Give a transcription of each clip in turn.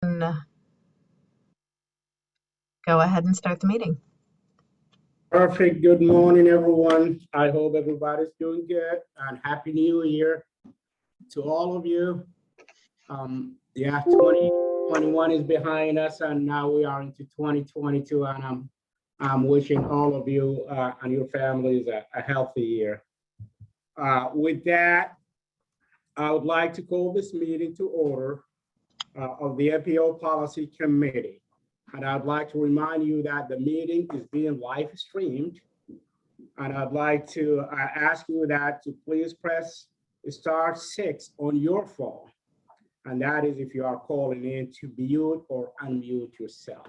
Go ahead and start the meeting. Perfect. Good morning, everyone. I hope everybody's doing good and Happy New Year to all of you. 2021 is behind us and now we are into 2022 and I'm wishing all of you and your families a healthy year. With that, I would like to call this meeting to order of the MPO Policy Committee. And I'd like to remind you that the meeting is being live streamed. And I'd like to ask you that to please press *6 on your phone. And that is if you are calling in to mute or unmute yourself.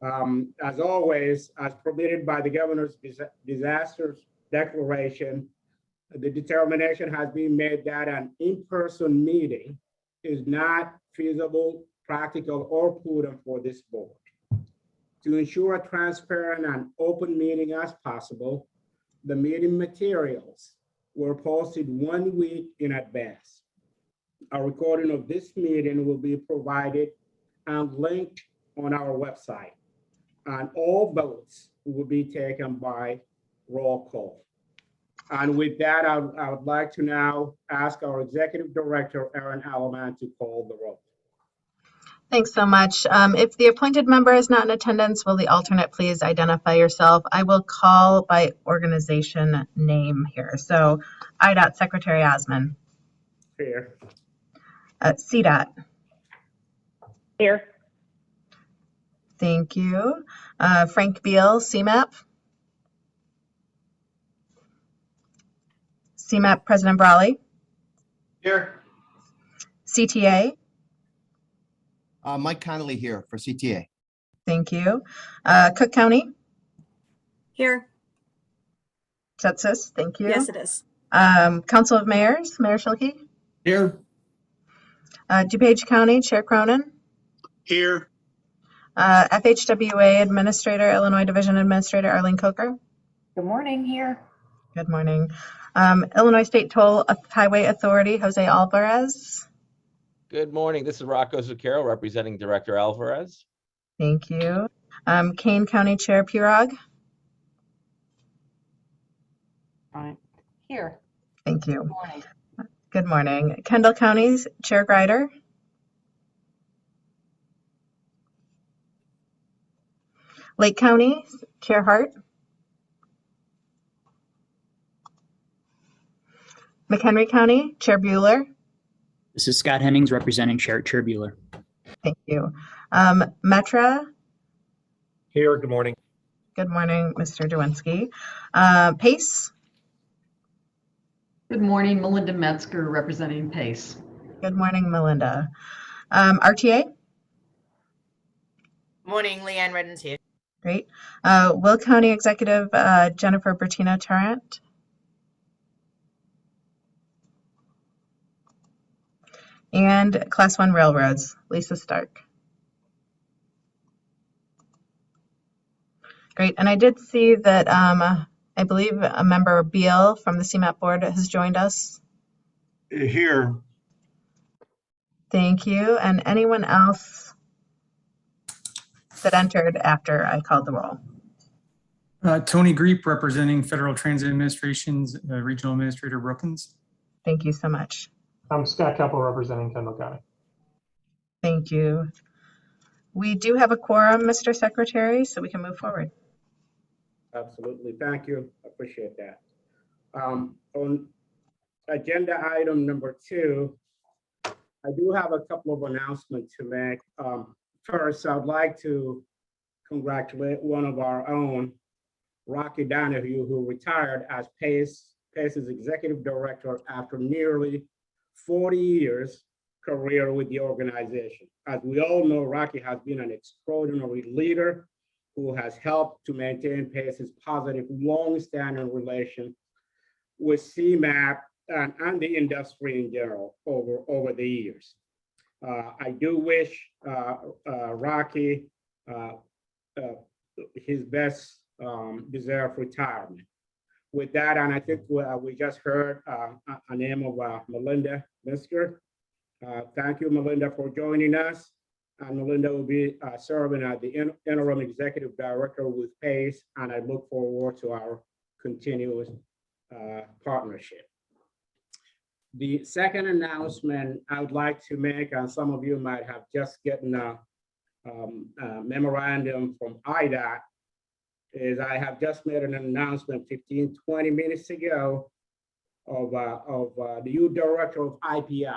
As always, as permitted by the Governor's Disaster Declaration, the determination has been made that an in-person meeting is not feasible, practical, or prudent for this board. To ensure a transparent and open meeting as possible, the meeting materials were posted 1 week in advance. A recording of this meeting will be provided and linked on our website, and all votes will be taken by roll call. And with that, I would like to now ask our Executive Director, Erin Alaman, to call the roll. Thanks so much. If the appointed member is not in attendance, will the alternate please identify yourself? I will call by organization name here. So IDOT Secretary Osman. Here. CDOT. Here. Thank you. Frank Beal, CMAP. CMAP President Brawley. Here. CTA. Mike Connolly here for CTA. Thank you. Cook County. Here. Census. Thank you. Yes, it is. Council of Mayors, Mayor Schilke. Here. DuPage County, Chair Cronin. Here. FHWA Administrator, Illinois Division Administrator Arlene Coker. Good morning. Here. Good morning. Illinois State Toll Highway Authority, Jose Alvarez. Good morning. This is Rocco Zucchero representing Director Alvarez. Thank you. Kane County Chair Pirog. Here. Thank you. Good morning. Good morning. Kendall County's Chair Greider. Lake County Chair Hart. McHenry County Chair Bueller. This is Scott Hennings representing Chair Bueller. Thank you. Metra. Here, good morning. Good morning, Mr. Dewinski. Pace. Good morning, Melinda Metzger representing PACE. Good morning, Melinda. RTA. Morning, Leanne Redden's here. Great. Will County Executive Jennifer Bertina Tarrant. And Class 1 Railroads, Lisa Stark. Great, and I did see that I believe a member Beal from the CMAP board has joined us. Here. Thank you. And anyone else that entered after I called the roll? Tony Greep representing Federal Transit Administration's Regional Administrator Brookins. Thank you so much. I'm Scott Keppel representing Kendall County. Thank you. We do have a quorum, Mr. Secretary, so we can move forward. Absolutely. Thank you. Appreciate that. On agenda item number 2, I do have a couple of announcements to make. First, I'd like to congratulate one of our own, Rocky Donahue, who retired as PACE's Executive Director after nearly 40 years career with the organization. As we all know, Rocky has been an extraordinary leader who has helped to maintain PACE's positive, long-standing relation with CMAP and the industry in general over the years. I do wish Rocky his best deserved retirement. With that, and I think we just heard a name of Melinda Metzger. Thank you, Melinda, for joining us. And Melinda will be serving as the interim executive director with PACE, and I look forward to our continuous partnership. The second announcement I would like to make, and some of you might have just gotten a memorandum from IDOT, is I have just made an announcement 15, 20 minutes ago of the new director of IPI.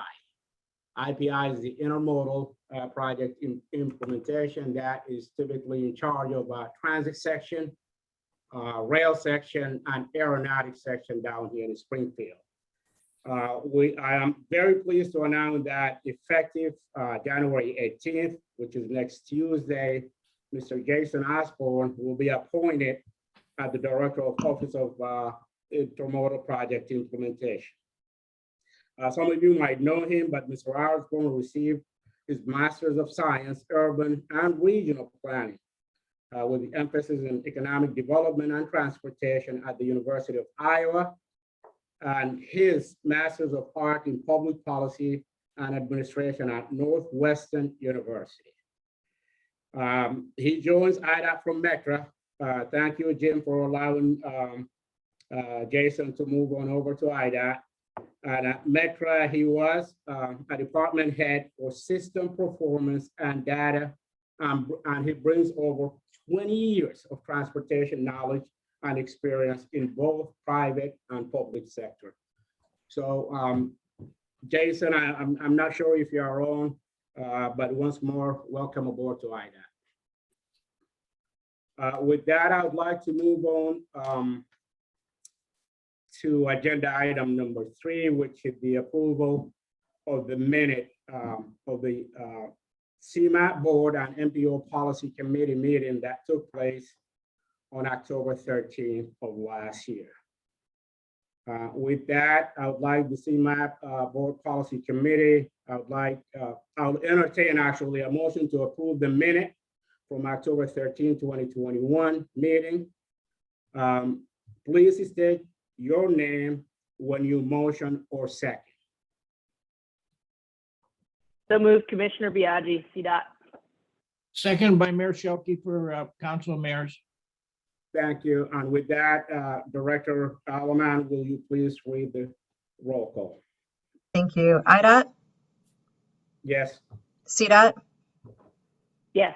IPI is the intermodal project implementation that is typically in charge of transit section, rail section, and aeronautic section down here in Springfield. I am very pleased to announce that effective January 18th, which is next Tuesday, Mr. Jason Osborne will be appointed as the Director of Office of Intermodal Project Implementation. Some of you might know him, but Mr. Osborne received his Master's of Science, Urban and Regional Planning with the emphasis in Economic Development and Transportation at the University of Iowa, and his Master's of Art in Public Policy and Administration at Northwestern University. He joins IDOT from METRA. Thank you, Jim, for allowing Jason to move on over to IDOT. And at METRA, he was a department head for system performance and data, and he brings over 20 years of transportation knowledge and experience in both private and public sector. So Jason, I'm not sure if you're on, but once more, welcome aboard to IDOT. With that, I would like to move on to agenda item number 3, which is the approval of the minute of the CMAP board and MPO policy committee meeting that took place on October 13th of last year. With that, I would like the CMAP board policy committee, I'll entertain actually a motion to approve the minute from October 13, 2021 meeting. Please state your name when you motion or second. So moved, Commissioner Biaggi, CDOT. Second by Mayor Shelkey for Council of Mayors. Thank you. And with that, Director Alaman, will you please read the roll call? Thank you. IDOT, Yes. CDOT, Yes.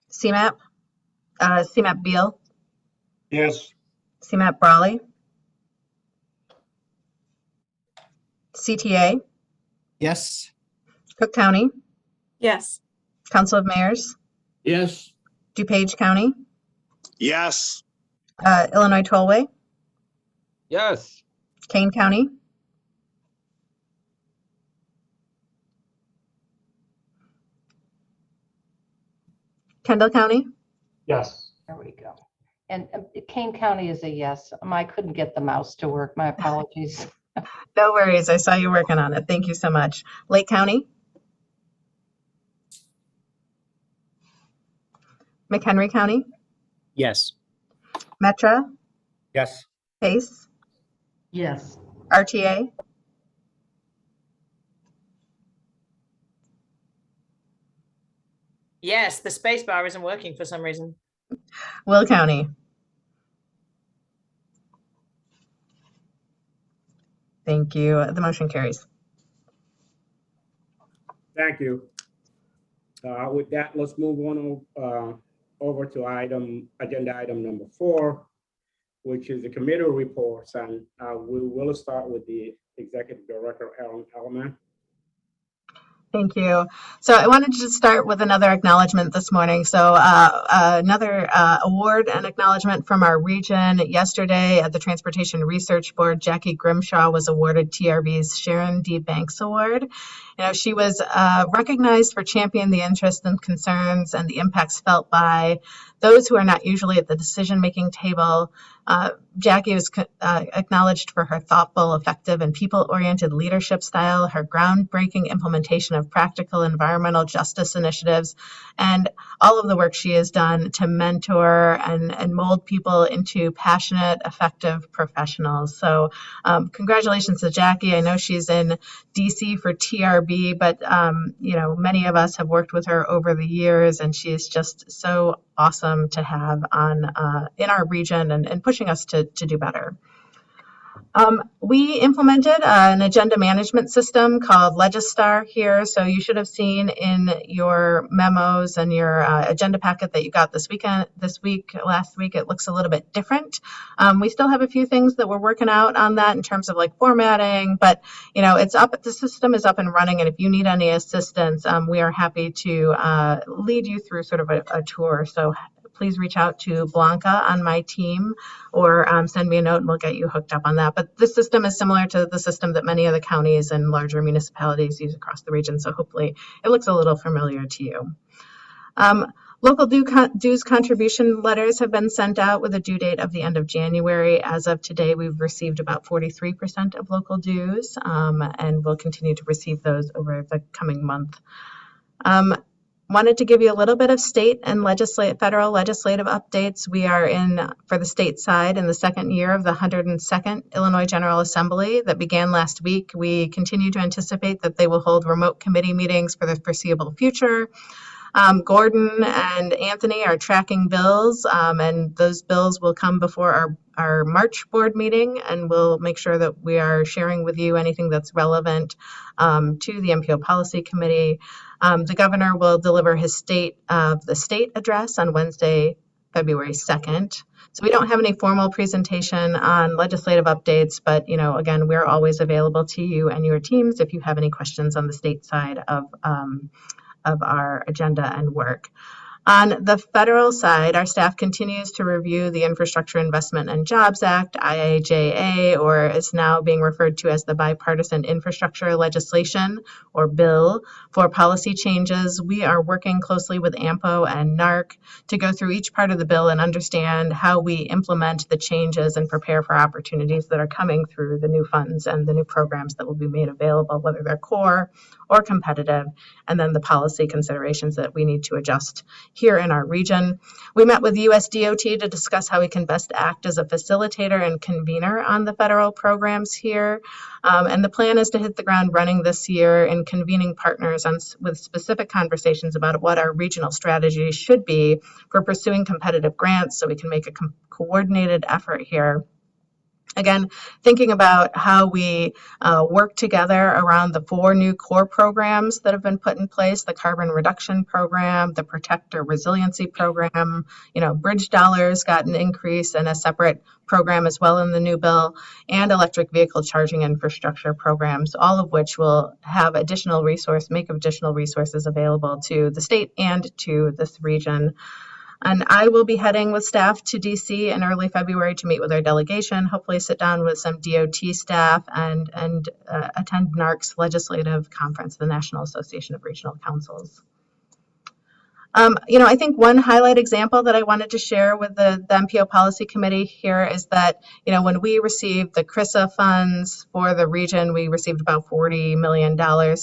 CMAP, CMAP Beal, Yes. CMAP Brawley, CTA, Yes. Cook County, Yes. Council of Mayors, Yes. DuPage County, Yes. Illinois Tollway, Yes. Kane County, Kendall County, Yes. There we go. And Kane County is a yes. I couldn't get the mouse to work. My apologies. no worries. I saw you working on it. Thank you so much. Lake County, McHenry County, Yes. Metra, Yes. Pace, Yes. RTA, Yes, the space bar isn't working for some reason. Will County. Thank you. The motion carries. Thank you. With that, let's move on over to agenda item number 4, which is the committee reports, and we will start with the Executive Director, Aaron Elman. Thank you. So I wanted to start with another acknowledgement this morning. So another award and acknowledgement from our region. Yesterday at the Transportation Research Board, Jackie Grimshaw was awarded TRB's Sharon D. Banks Award. You know, she was recognized for championing the interests and concerns and the impacts felt by those who are not usually at the decision-making table, Jackie was acknowledged for her thoughtful, effective, and people-oriented leadership style, her groundbreaking implementation of practical environmental justice initiatives, and all of the work she has done to mentor and mold people into passionate, effective professionals. So congratulations to Jackie. I know she's in DC for TRB, but many of us have worked with her over the years, and she is just so awesome to have on in our region and pushing us to do better. We implemented an agenda management system called Legistar here. So you should have seen in your memos and your agenda packet that you got last week, it looks a little bit different. We still have a few things that we're working out on that in terms of like formatting, but it's up, the system is up and running. And if you need any assistance, we are happy to lead you through sort of a tour. So please reach out to Blanca on my team or send me a note and we'll get you hooked up on that. But this system is similar to the system that many of the counties and larger municipalities use across the region. So hopefully it looks a little familiar to you. Local dues contribution letters have been sent out with a due date of the end of January. As of today, we've received about 43% of local dues, and we'll continue to receive those over the coming month. Wanted to give you a little bit of state and federal legislative updates. We are for the state side, in the second year of the 102nd Illinois General Assembly that began last week. We continue to anticipate that they will hold remote committee meetings for the foreseeable future. Gordon and Anthony are tracking bills, and those bills will come before our March board meeting, and we'll make sure that we are sharing with you anything that's relevant to the MPO Policy Committee. The governor will deliver his state address on Wednesday, February 2nd. So we don't have any formal presentation on legislative updates, but again, we're always available to you and your teams if you have any questions on the state side of our agenda and work. On the federal side, our staff continues to review the Infrastructure Investment and Jobs Act, IIJA, or is now being referred to as the Bipartisan Infrastructure Legislation, or bill, for policy changes. We are working closely with AMPO and NARC to go through each part of the bill and understand how we implement the changes and prepare for opportunities that are coming through the new funds and the new programs that will be made available, whether they're core or competitive, and then the policy considerations that we need to adjust here in our region. We met with USDOT to discuss how we can best act as a facilitator and convener on the federal programs here. And the plan is to hit the ground running this year in convening partners with specific conversations about what our regional strategy should be for pursuing competitive grants so we can make a coordinated effort here. Again, thinking about how we work together around the 4 new core programs that have been put in place, the Carbon Reduction Program, the Protector Resiliency Program, bridge dollars got an increase and a separate program as well in the new bill, and electric vehicle charging infrastructure programs, all of which will have make additional resources available to the state and to this region. And I will be heading with staff to DC in early February to meet with our delegation, hopefully sit down with some DOT staff and attend NARC's legislative conference, the National Association of Regional Councils. I think one highlight example that I wanted to share with the MPO Policy Committee here is that, when we received the CRISA funds for the region, we received about $40 million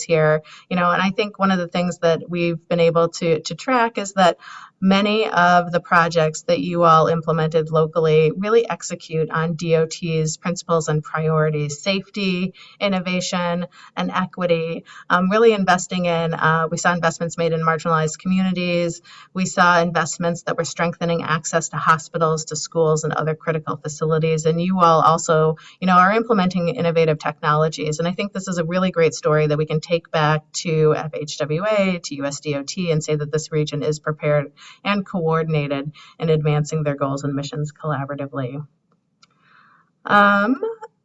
here, and I think one of the things that we've been able to track is that many of the projects that you all implemented locally really execute on DOT's principles and priorities: safety, innovation, and equity. Really investing in, we saw investments made in marginalized communities. We saw investments that were strengthening access to hospitals, to schools, and other critical facilities. And you all also, are implementing innovative technologies. And I think this is a really great story that we can take back to FHWA, to USDOT, and say that this region is prepared and coordinated in advancing their goals and missions collaboratively.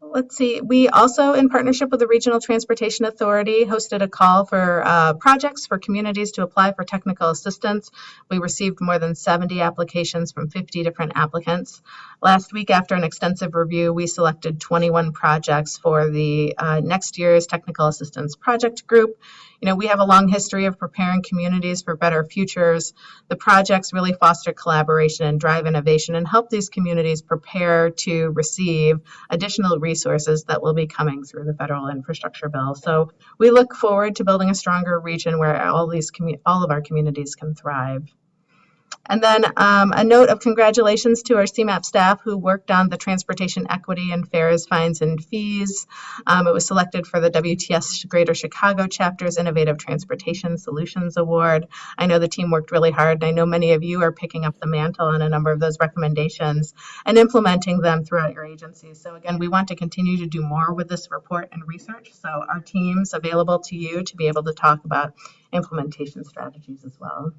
Let's see, we also, in partnership with the Regional Transportation Authority, hosted a call for projects for communities to apply for technical assistance. We received more than 70 applications from 50 different applicants. Last week, after an extensive review, we selected 21 projects for the next year's Technical Assistance Project Group. we have a long history of preparing communities for better futures. The projects really foster collaboration and drive innovation and help these communities prepare to receive additional resources that will be coming through the federal infrastructure bill. So we look forward to building a stronger region where all of our communities can thrive. And then a note of congratulations to our CMAP staff who worked on the Transportation Equity and Fares, Fines, and Fees. It was selected for the WTS Greater Chicago Chapter's Innovative Transportation Solutions Award. I know the team worked really hard, and I know many of you are picking up the mantle on a number of those recommendations and implementing them throughout your agencies. So again, we want to continue to do more with this report and research. So our team's available to you to be able to talk about implementation strategies as well.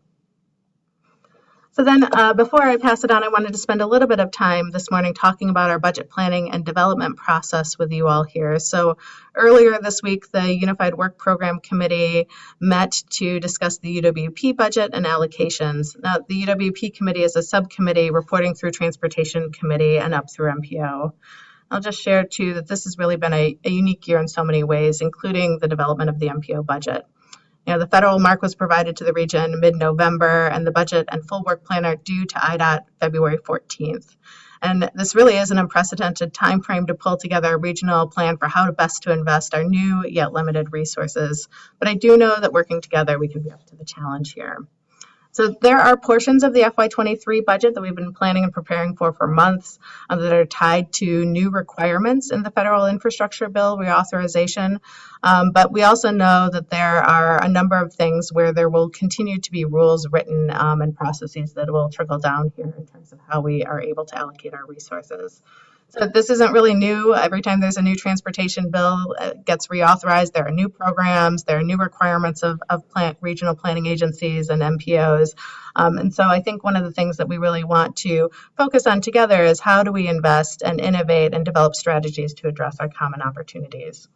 So then before I pass it on, I wanted to spend a little bit of time this morning talking about our budget planning and development process with you all here. So earlier this week, the Unified Work Program Committee met to discuss the UWP budget and allocations. Now, the UWP committee is a subcommittee reporting through Transportation Committee and up through MPO. I'll just share too that this has really been a unique year in so many ways, including the development of the MPO budget. The federal mark was provided to the region mid-November, and the budget and full work plan are due to IDOT February 14th. And this really is an unprecedented time frame to pull together a regional plan for how best to invest our new yet limited resources. But I do know that working together, we can be up to the challenge here. So there are portions of the FY23 budget that we've been planning and preparing for months that are tied to new requirements in the federal infrastructure bill reauthorization. But we also know that there are a number of things where there will continue to be rules written and processes that will trickle down here in terms of how we are able to allocate our resources. So this isn't really new. Every time there's a new transportation bill gets reauthorized, there are new programs, there are new requirements of regional planning agencies and MPOs. And so I think one of the things that we really want to focus on together is how do we invest and innovate and develop strategies to address our common opportunities.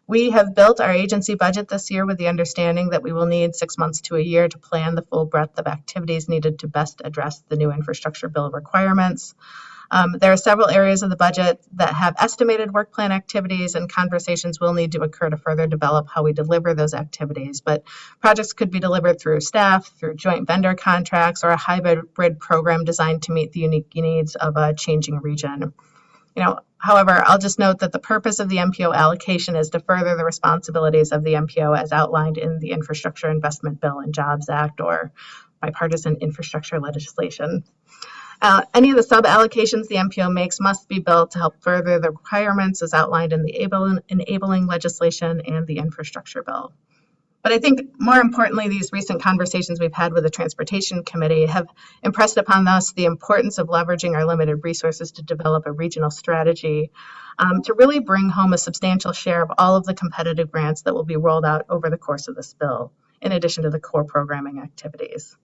We have built our agency budget this year with the understanding that we will need 6 months to a year to plan the full breadth of activities needed to best address the new infrastructure bill requirements. There are several areas of the budget that have estimated work plan activities, and conversations will need to occur to further develop how we deliver those activities. But projects could be delivered through staff, through joint vendor contracts, or a hybrid program designed to meet the unique needs of a changing region. However, I'll just note that the purpose of the MPO allocation is to further the responsibilities of the MPO as outlined in the Infrastructure Investment Bill and Jobs Act, or bipartisan infrastructure legislation. Any of the sub-allocations the MPO makes must be built to help further the requirements as outlined in the enabling legislation and the infrastructure bill. But I think more importantly, these recent conversations we've had with the Transportation Committee have impressed upon us the importance of leveraging our limited resources to develop a regional strategy to really bring home a substantial share of all of the competitive grants that will be rolled out over the course of this bill, in addition to the core programming activities.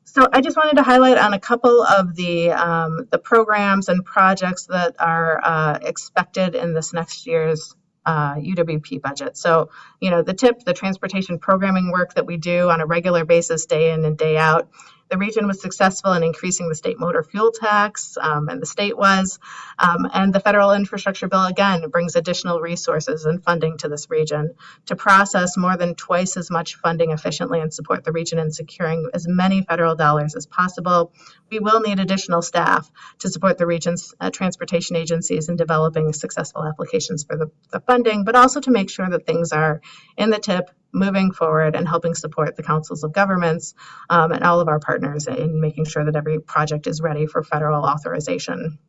So I just wanted to highlight on a couple of the programs and projects that are expected in this next year's UWP budget. So, the TIP, the transportation programming work that we do on a regular basis, day in and day out. The region was successful in increasing the state motor fuel tax, and the state was. And the federal infrastructure bill, again, brings additional resources and funding to this region to process more than twice as much funding efficiently and support the region in securing as many federal dollars as possible. We will need additional staff to support the region's transportation agencies in developing successful applications for the funding, but also to make sure that things are in the TIP, moving forward and helping support the councils of governments and all of our partners in making sure that every project is ready for federal authorization.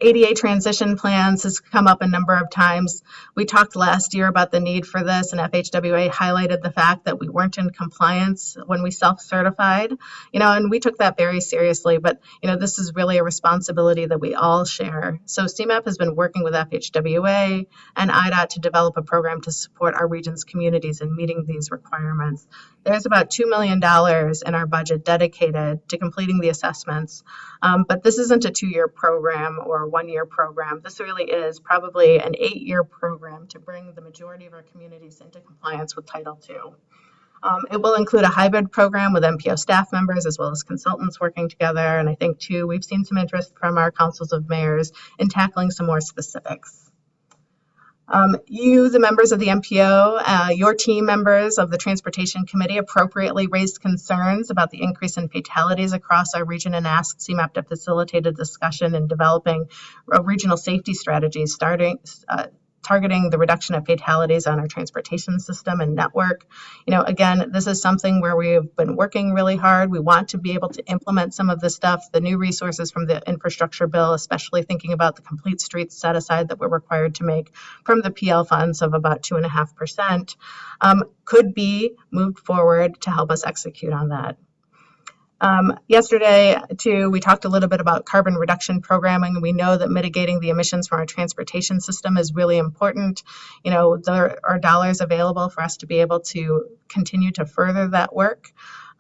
ADA transition plans has come up a number of times. We talked last year about the need for this, and FHWA highlighted the fact that we weren't in compliance when we self-certified, and we took that very seriously. But, this is really a responsibility that we all share. So CMAP has been working with FHWA and IDOT to develop a program to support our region's communities in meeting these requirements. There's about $2 million in our budget dedicated to completing the assessments, but this isn't a 2-year program or a 1-year program. This really is probably an 8-year program to bring the majority of our communities into compliance with Title II. It will include a hybrid program with MPO staff members as well as consultants working together. And I think, too, we've seen some interest from our councils of mayors in tackling some more specifics. You, the members of the MPO, your team members of the Transportation Committee appropriately raised concerns about the increase in fatalities across our region and asked CMAP to facilitate a discussion in developing regional safety strategies, targeting the reduction of fatalities on our transportation system and network. Again, this is something where we've been working really hard. We want to be able to implement some of this stuff, the new resources from the infrastructure bill, especially thinking about the complete streets set aside that we're required to make from the PL funds of about 2.5%, could be moved forward to help us execute on that. Yesterday, too, we talked a little bit about carbon reduction programming. We know that mitigating the emissions from our transportation system is really important. There are dollars available for us to be able to continue to further that work.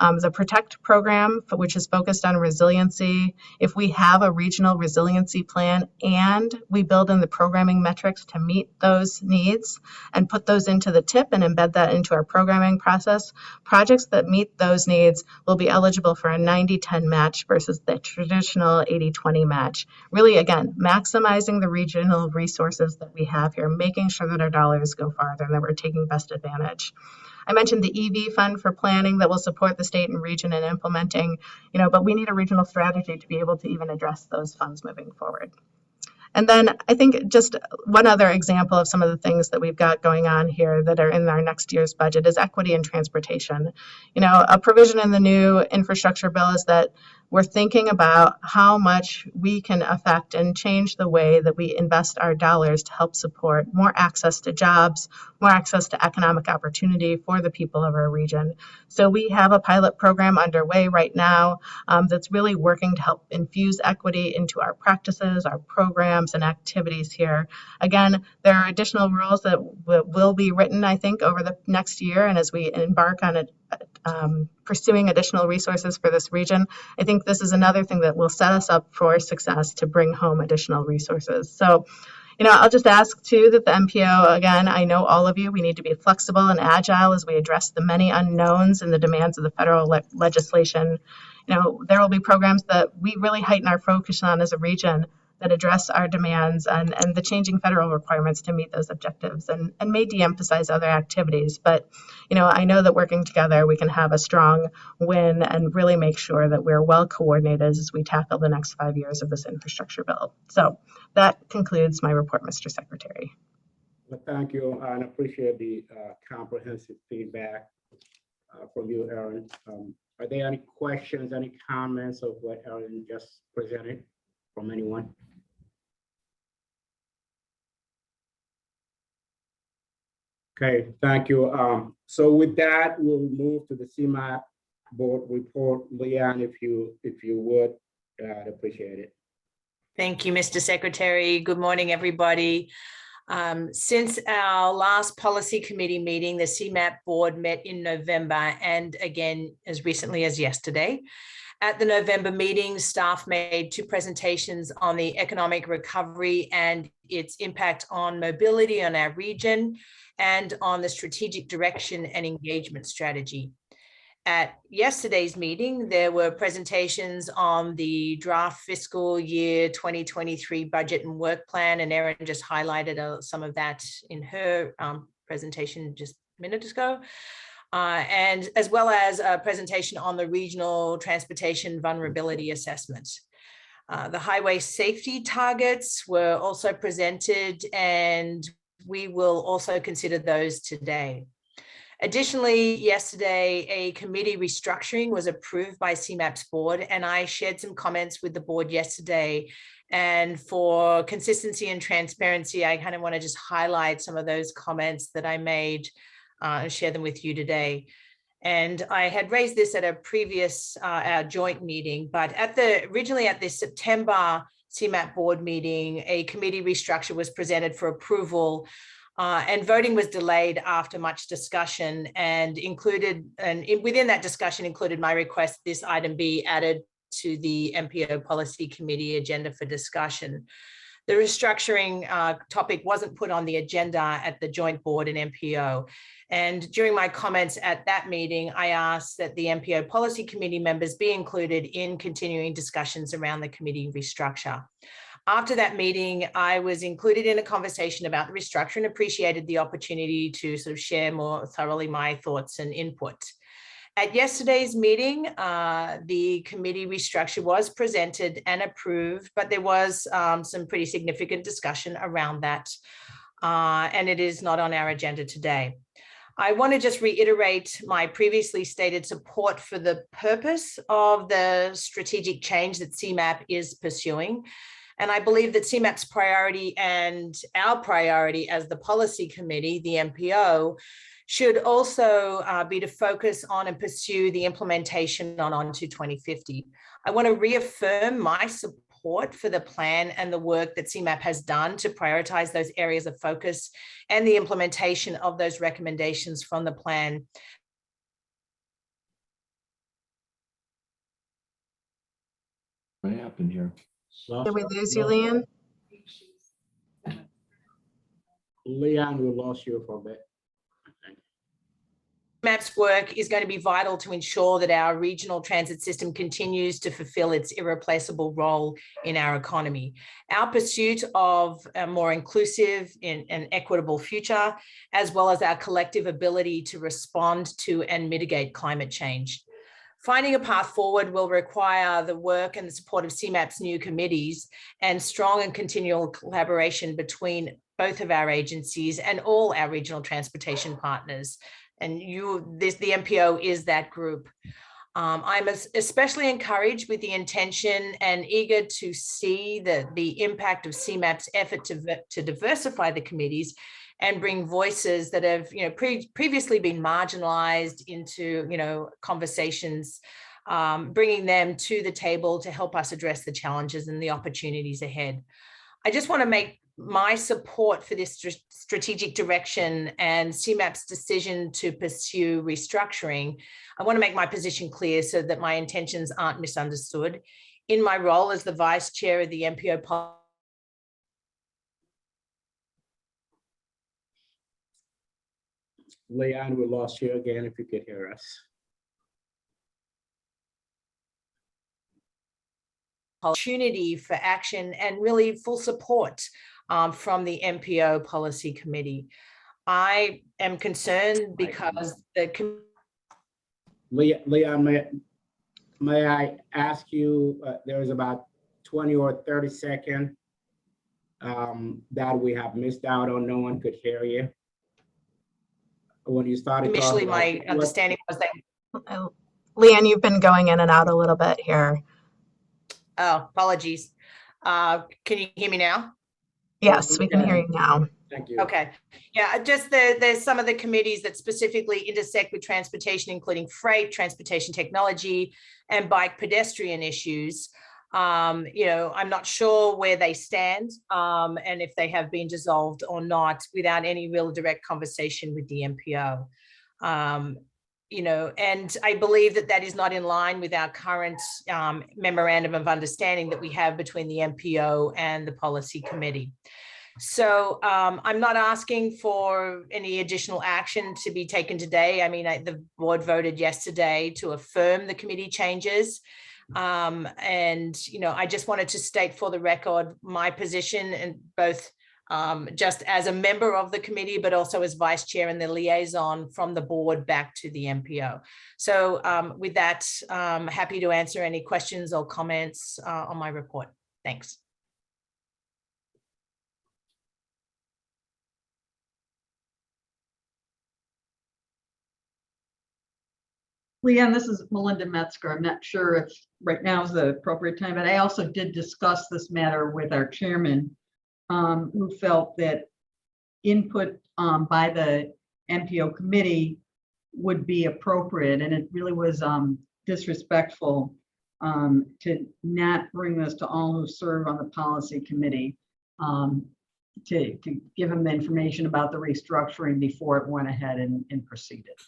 The PROTECT program, which is focused on resiliency, if we have a regional resiliency plan and we build in the programming metrics to meet those needs and put those into the TIP and embed that into our programming process, projects that meet those needs will be eligible for a 90-10 match versus the traditional 80-20 match. Really, again, maximizing the regional resources that we have here, making sure that our dollars go farther and that we're taking best advantage. I mentioned the EV fund for planning that will support the state and region in implementing, but we need a regional strategy to be able to even address those funds moving forward. And then I think just one other example of some of the things that we've got going on here that are in our next year's budget is equity in transportation. A provision in the new infrastructure bill is that we're thinking about how much we can affect and change the way that we invest our dollars to help support more access to jobs, more access to economic opportunity for the people of our region. So we have a pilot program underway right now that's really working to help infuse equity into our practices, our programs, and activities here. Again, there are additional rules that will be written, I think, over the next year, and as we embark on it, pursuing additional resources for this region, I think this is another thing that will set us up for success to bring home additional resources. So, I'll just ask too that the MPO, again, I know all of you, we need to be flexible and agile as we address the many unknowns and the demands of the federal legislation. There will be programs that we really heighten our focus on as a region that address our demands and the changing federal requirements to meet those objectives and may de-emphasize other activities. But, I know that working together, we can have a strong win and really make sure that we're well coordinated as we tackle the next 5 years of this infrastructure bill. So that concludes my report, Mr. Secretary. Well, thank you, and appreciate the comprehensive feedback from you, Erin. Are there any questions, any comments of what Erin just presented from anyone? Okay, thank you. So with that, we'll move to the CMAP board report. Leanne, if you would, I'd appreciate it. Thank you, Mr. Secretary. Good morning, everybody. Since our last policy committee meeting, the CMAP board met in November and again as recently as yesterday. At the November meeting, staff made 2 presentations on the economic recovery and its impact on mobility on our region and on the strategic direction and engagement strategy. At yesterday's meeting, there were presentations on the draft fiscal year 2023 budget and work plan, and Erin just highlighted some of that in her presentation just a minute ago. And as well as a presentation on the regional transportation vulnerability assessment. The highway safety targets were also presented, and we will also consider those today. Additionally, yesterday, a committee restructuring was approved by CMAP's board, and I shared some comments with the board yesterday. And for consistency and transparency, I kind of want to just highlight some of those comments that I made and share them with you today. And I had raised this at a previous our joint meeting, but originally at the September CMAP board meeting, a committee restructure was presented for approval, and voting was delayed after much discussion, and within that discussion included my request this item be added to the MPO policy committee agenda for discussion. The restructuring topic wasn't put on the agenda at the joint board and MPO. And during my comments at that meeting, I asked that the MPO policy committee members be included in continuing discussions around the committee restructure. After that meeting, I was included in a conversation about the restructure and appreciated the opportunity to sort of share more thoroughly my thoughts and input. At yesterday's meeting, the committee restructure was presented and approved, but there was some pretty significant discussion around that, and it is not on our agenda today. I want to just reiterate my previously stated support for the purpose of the strategic change that CMAP is pursuing. And I believe that CMAP's priority and our priority as the policy committee, the MPO, should also be to focus on and pursue the implementation on to 2050. I want to reaffirm my support for the plan and the work that CMAP has done to prioritize those areas of focus and the implementation of those recommendations from the plan. What happened here? Did we lose you, Leanne? Leanne, we lost you for a bit. CMAP's work is going to be vital to ensure that our regional transit system continues to fulfill its irreplaceable role in our economy. Our pursuit of a more inclusive and equitable future, as well as our collective ability to respond to and mitigate climate change. Finding a path forward will require the work and the support of CMAP's new committees and strong and continual collaboration between both of our agencies and all our regional transportation partners. And the MPO is that group. I'm especially encouraged with the intention and eager to see the impact of CMAP's effort to diversify the committees and bring voices that have previously been marginalized into conversations, bringing them to the table to help us address the challenges and the opportunities ahead. I just want to make my support for this strategic direction and CMAP's decision to pursue restructuring. I want to make my position clear so that my intentions aren't misunderstood. In my role as the Vice Chair of the MPO Leanne, we lost you again, if you could hear us. opportunity for action and really full support from the MPO Policy Committee. I am concerned because Leanne, may I ask you, there's about 20 or 30 seconds that we have missed out on. No one could hear you. When you started initially talking, my understanding was that. Leanne, you've been going in and out a little bit here. Oh, apologies. Can you hear me now? Yes, we can hear you now. Thank you. Okay. Yeah, just there's some of the committees that specifically intersect with transportation, including freight, transportation technology, and bike pedestrian issues. I'm not sure where they stand and if they have been dissolved or not without any real direct conversation with the MPO. And I believe that is not in line with our current memorandum of understanding that we have between the MPO and the policy committee. So I'm not asking for any additional action to be taken today. I mean, the board voted yesterday to affirm the committee changes. I just wanted to state for the record my position, and both just as a member of the committee, but also as vice chair and the liaison from the board back to the MPO. So with that, happy to answer any questions or comments on my report. Thanks. Leanne, this is Melinda Metzger. I'm not sure if right now is the appropriate time, but I also did discuss this matter with our chairman, who felt that input by the MPO committee would be appropriate. And it really was disrespectful to not bring this to all who serve on the policy committee, to give them the information about the restructuring before it went ahead and proceeded.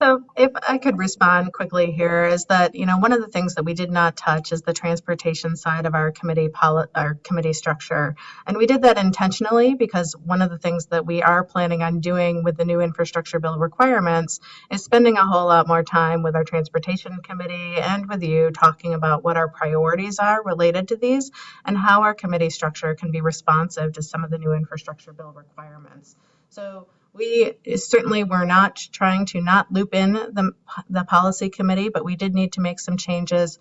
So if I could respond quickly here is that, one of the things that we did not touch is the transportation side of our committee structure. And we did that intentionally because one of the things that we are planning on doing with the new infrastructure bill requirements is spending a whole lot more time with our transportation committee and with you talking about what our priorities are related to these and how our committee structure can be responsive to some of the new infrastructure bill requirements. So we certainly were not trying to not loop in the policy committee, but we did need to make some changes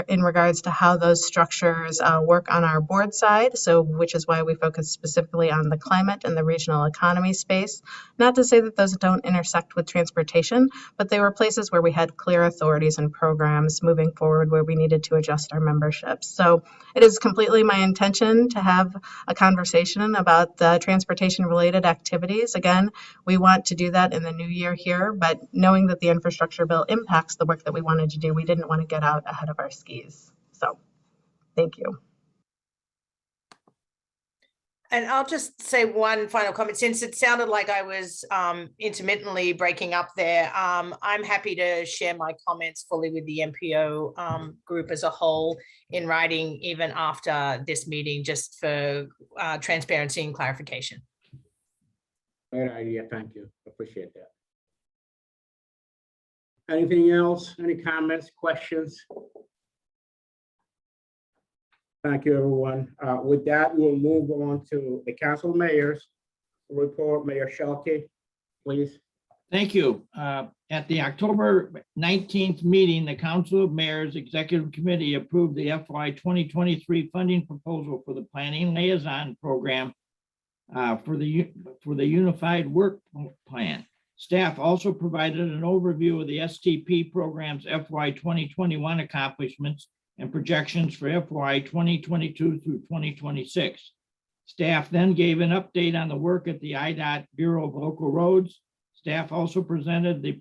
in regards to how those structures work on our board side. So, which is why we focus specifically on the climate and the regional economy space. Not to say that those don't intersect with transportation, but they were places where we had clear authorities and programs moving forward where we needed to adjust our memberships. So, it is completely my intention to have a conversation about the transportation related activities. Again, we want to do that in the new year here, but knowing that the infrastructure bill impacts the work that we wanted to do, we didn't want to get out ahead of our skis. So, thank you. And I'll just say one final comment, since it sounded like I was intermittently breaking up there. I'm happy to share my comments fully with the MPO group as a whole in writing, even after this meeting, just for transparency and clarification. Great idea. Thank you. Appreciate that. Anything else? Any comments, questions? Thank you, everyone. With that, we'll move on to the council mayors report. Mayor Shelkey, please. Thank you. At the October 19th meeting, the Council of Mayors Executive Committee approved the FY 2023 funding proposal for the Planning Liaison Program for the Unified Work Plan. Staff also provided an overview of the STP program's FY 2021 accomplishments and projections for FY 2022 through 2026. Staff then gave an update on the work at the IDOT Bureau of Local Roads. Staff also presented the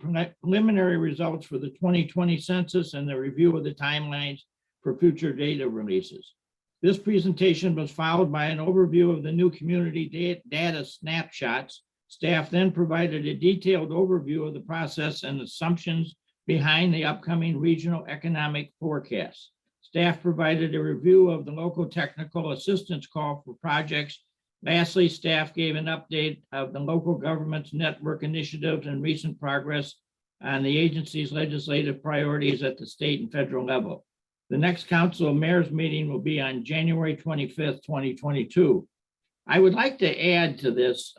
preliminary results for the 2020 census and the review of the timelines for future data releases. This presentation was followed by an overview of the new community data snapshots. Staff then provided a detailed overview of the process and assumptions behind the upcoming regional economic forecasts. Staff provided a review of the local technical assistance call for projects. Lastly, staff gave an update of the local government's network initiatives and recent progress on the agency's legislative priorities at the state and federal level. The next Council of Mayors meeting will be on January 25th, 2022. I would like to add to this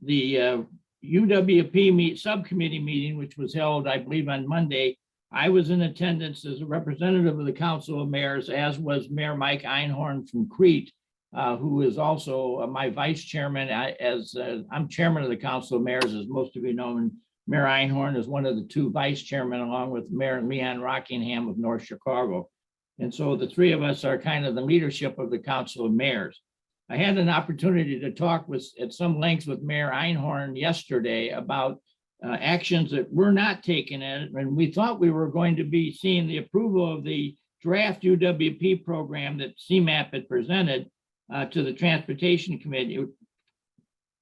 the UWP subcommittee meeting, which was held, I believe, on Monday. I was in attendance as a representative of the Council of Mayors, as was Mayor Mike Einhorn from Crete, who is also my vice chairman. I'm chairman of the Council of Mayors, as most of you know, and Mayor Einhorn is one of the two vice chairmen, along with Mayor Leon Rockingham of North Chicago. And so the three of us are kind of the leadership of the Council of Mayors. I had an opportunity to talk at some length with Mayor Einhorn yesterday about actions that were not taken in, and we thought we were going to be seeing the approval of the draft UWP program that CMAP had presented to the Transportation Committee,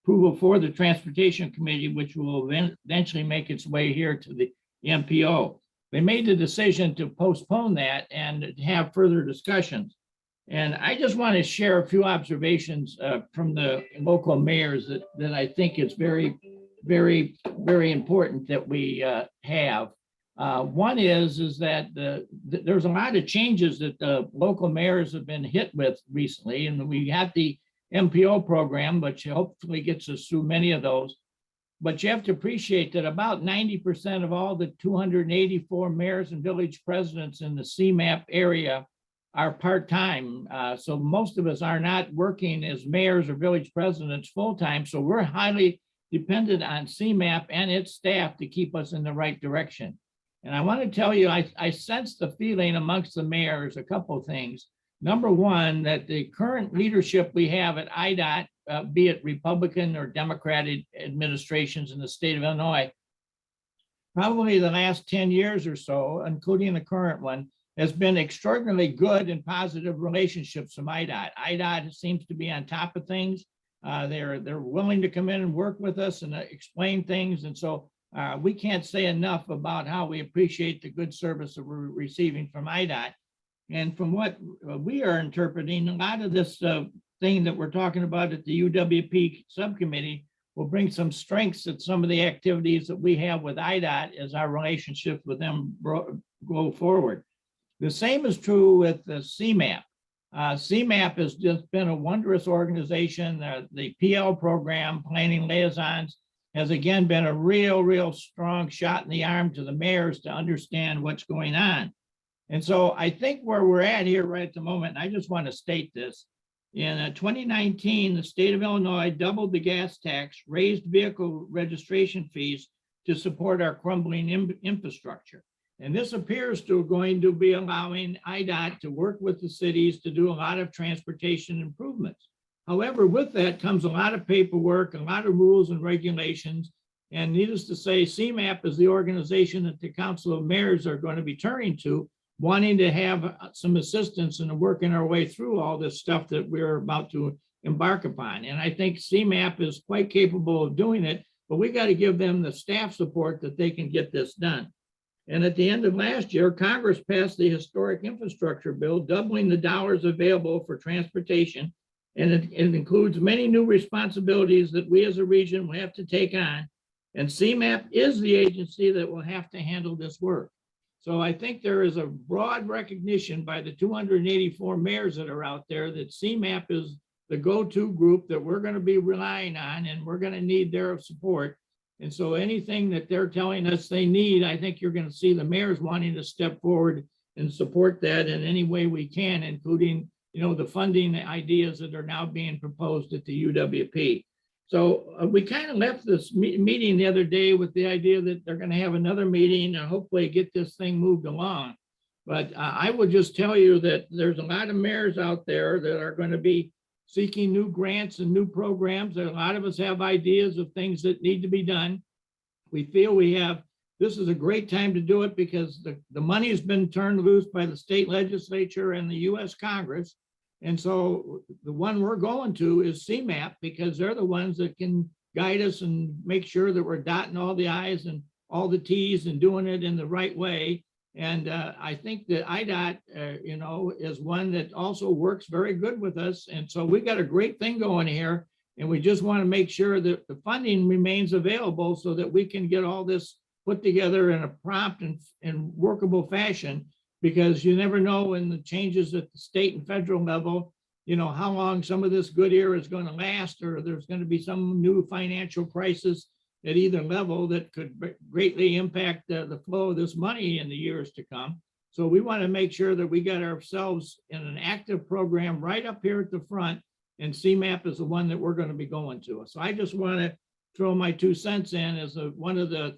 approval for the Transportation Committee, which will eventually make its way here to the MPO. They made the decision to postpone that and have further discussions. And I just want to share a few observations from the local mayors that I think is very, very, very important that we have. One is that there's a lot of changes that the local mayors have been hit with recently, and we have the MPO program, which hopefully gets us through many of those. But you have to appreciate that about 90% of all the 284 mayors and village presidents in the CMAP area are part-time. So most of us are not working as mayors or village presidents full-time. So we're highly dependent on CMAP and its staff to keep us in the right direction. And I want to tell you, I sense the feeling amongst the mayors, a couple of things. Number one, that the current leadership we have at IDOT, be it Republican or Democratic administrations in the state of Illinois, probably the last 10 years or so, including the current one, has been extraordinarily good and positive relationships from IDOT. IDOT seems to be on top of things. They're willing to come in and work with us and explain things. And so we can't say enough about how we appreciate the good service that we're receiving from IDOT. And from what we are interpreting, a lot of this thing that we're talking about at the UWP subcommittee will bring some strengths at some of the activities that we have with IDOT as our relationship with them go forward. The same is true with the CMAP. CMAP has just been a wondrous organization. The PL program, Planning Liaisons, has again been a real strong shot in the arm to the mayors to understand what's going on. And so I think where we're at here right at the moment, and I just want to state this, in 2019, the state of Illinois doubled the gas tax, raised vehicle registration fees to support our crumbling infrastructure. And this appears to going to be allowing IDOT to work with the cities to do a lot of transportation improvements. However, with that comes a lot of paperwork, a lot of rules and regulations. And needless to say, CMAP is the organization that the Council of Mayors are going to be turning to, wanting to have some assistance in working our way through all this stuff that we're about to embark upon. And I think CMAP is quite capable of doing it, but we got to give them the staff support that they can get this done. And at the end of last year, Congress passed the historic infrastructure bill, doubling the dollars available for transportation. And it includes many new responsibilities that we as a region will have to take on. And CMAP is the agency that will have to handle this work. So I think there is a broad recognition by the 284 mayors that are out there that CMAP is the go-to group that we're going to be relying on, and we're going to need their support. And so anything that they're telling us they need, I think you're going to see the mayors wanting to step forward and support that in any way we can, including, the funding ideas that are now being proposed at the UWP. So we kind of left this meeting the other day with the idea that they're going to have another meeting and hopefully get this thing moved along. But I will just tell you that there's a lot of mayors out there that are going to be seeking new grants and new programs. A lot of us have ideas of things that need to be done. We feel this is a great time to do it because the money has been turned loose by the state legislature and the US Congress. And so the one we're going to is CMAP because they're the ones that can guide us and make sure that we're dotting all the I's and all the T's and doing it in the right way. And I think that IDOT, is one that also works very good with us. And so we got a great thing going here. And we just want to make sure that the funding remains available so that we can get all this put together in a prompt and workable fashion. Because you never know in the changes at the state and federal level, how long some of this good year is going to last, or there's going to be some new financial crisis at either level that could greatly impact the flow of this money in the years to come. So we want to make sure that we got ourselves in an active program right up here at the front, and CMAP is the one that we're going to be going to. So I just want to throw my 2 cents in as one of the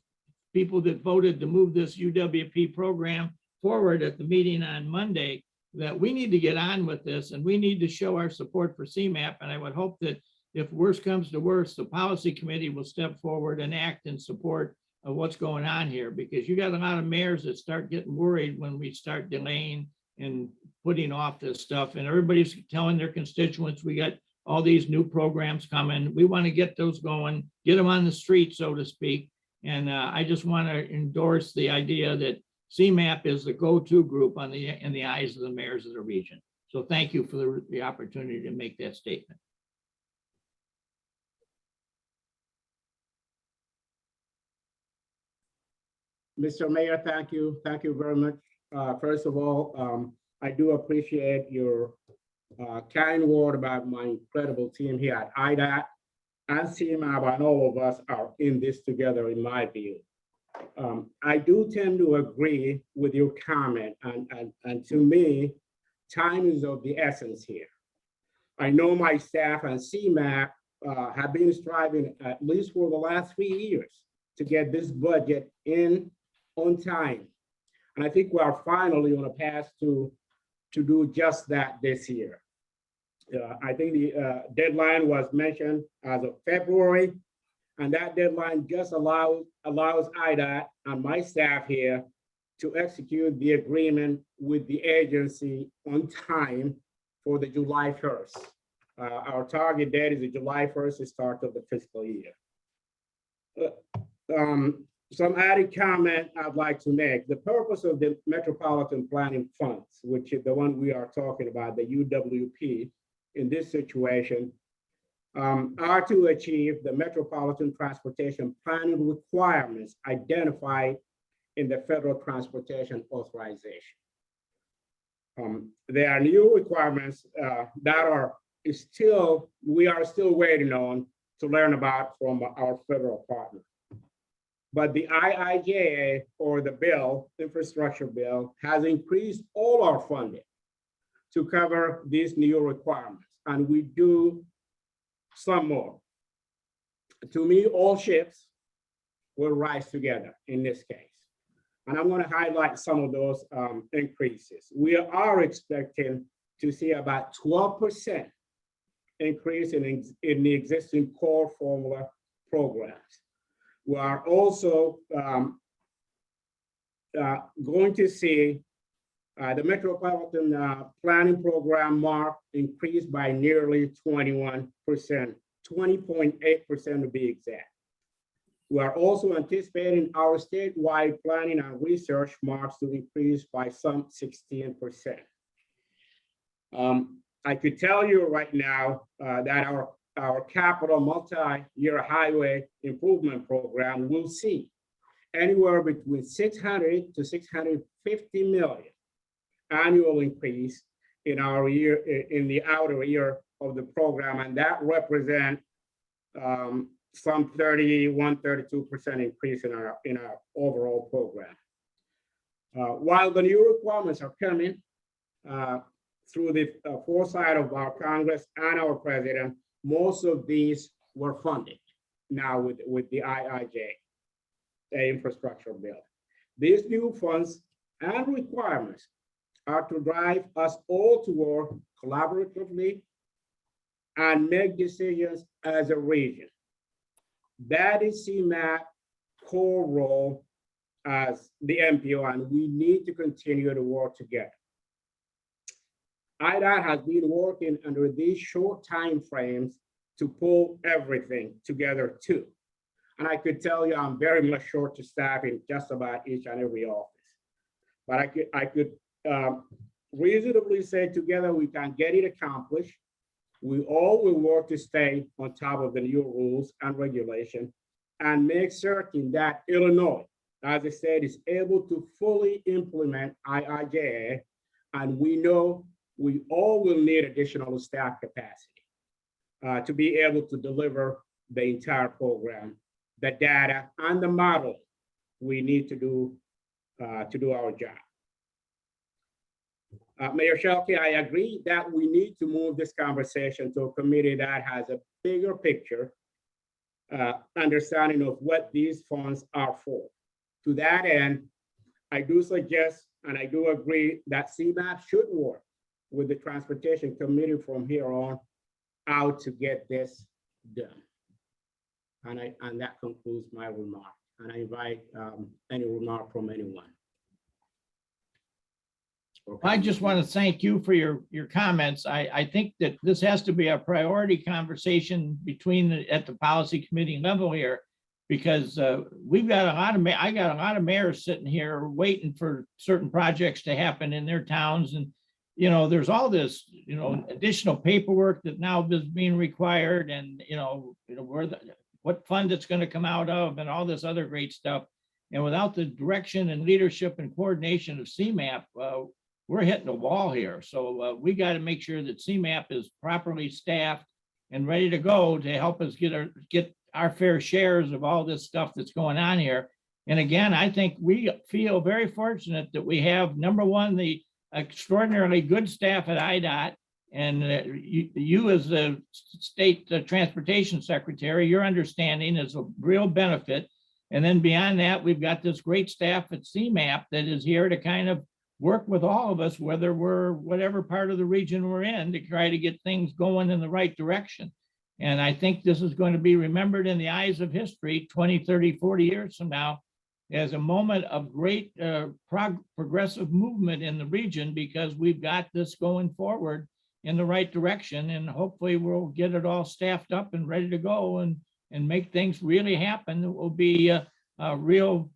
people that voted to move this UWP program forward at the meeting on Monday, that we need to get on with this and we need to show our support for CMAP. And I would hope that if worse comes to worse, the policy committee will step forward and act in support of what's going on here, because you got a lot of mayors that start getting worried when we start delaying and putting off this stuff. And everybody's telling their constituents, we got all these new programs coming. We want to get those going, get them on the street, so to speak. And I just want to endorse the idea that CMAP is the go-to group in the eyes of the mayors of the region. So thank you for the opportunity to make that statement. Mr. Mayor, thank you. Thank you very much. First of all, I do appreciate your kind word about my incredible team here at IDOT and CMAP, and all of us are in this together, in my view. I do tend to agree with your comment, and to me, time is of the essence here. I know my staff and CMAP have been striving, at least for the last 3 years, to get this budget in on time. And I think we are finally on a path to do just that this year. I think the deadline was mentioned as of February, and that deadline just allows IDOT and my staff here to execute the agreement with the agency on time for the July 1st. Our target date is July 1st, the start of the fiscal year. Some added comment I'd like to make. The purpose of the Metropolitan Planning Funds, which is the one we are talking about, the UWP, in this situation, are to achieve the metropolitan transportation planning requirements identified in the Federal Transportation Authorization. There are new requirements that we are still waiting on to learn about from our federal partner. But the IIJA, or the bill, infrastructure bill, has increased all our funding to cover these new requirements, and we do some more. To me, all ships will rise together in this case. And I'm going to highlight some of those increases. We are expecting to see about 12% increase in the existing core formula programs. We are also going to see the Metropolitan Planning Program mark increase by nearly 21%, 20.8% to be exact. We are also anticipating our statewide planning and research marks to increase by some 16%. I could tell you right now that our capital multi-year highway improvement program will see anywhere between 600 to 650 million annual increase in the outer year of the program, and that represents some 32% increase in our overall program. While the new requirements are coming through the foresight of our Congress and our president, most of these were funded now with the IIJ, the infrastructure bill. These new funds and requirements are to drive us all to work collaboratively and make decisions as a region. That is CMAP's core role as the MPO, and we need to continue to work together. IDOT has been working under these short time frames to pull everything together too. And I could tell you I'm very much short to staff in just about each and every office. But I could reasonably say together we can get it accomplished. We all will work to stay on top of the new rules and regulation and make certain that Illinois, as I said, is able to fully implement IIJA. And we know we all will need additional staff capacity to be able to deliver the entire program, the data and the model we need to do our job. Mayor Shelkey, I agree that we need to move this conversation to a committee that has a bigger picture understanding of what these funds are for. To that end, I do suggest and I do agree that CMAP should work with the Transportation Committee from here on out to get this done. And that concludes my remark. And I invite any remark from anyone. I just want to thank you for your comments. I think that this has to be a priority conversation at the policy committee level here, because we've got I got a lot of mayors sitting here waiting for certain projects to happen in their towns. And, there's all this, additional paperwork that now is being required, and, what fund it's going to come out of and all this other great stuff. And without the direction and leadership and coordination of CMAP, we're hitting a wall here. So we got to make sure that CMAP is properly staffed and ready to go to help us get our fair shares of all this stuff that's going on here. And again, I think we feel very fortunate that we have, number one, the extraordinarily good staff at IDOT, and you as the state transportation secretary, your understanding is a real benefit. And then beyond that, we've got this great staff at CMAP that is here to kind of work with all of us, whether we're whatever part of the region we're in, to try to get things going in the right direction. And I think this is going to be remembered in the eyes of history 20, 30, 40 years from now as a moment of great progressive movement in the region, because we've got this going forward in the right direction, and hopefully we'll get it all staffed up and ready to go and make things really happen. It will be a real,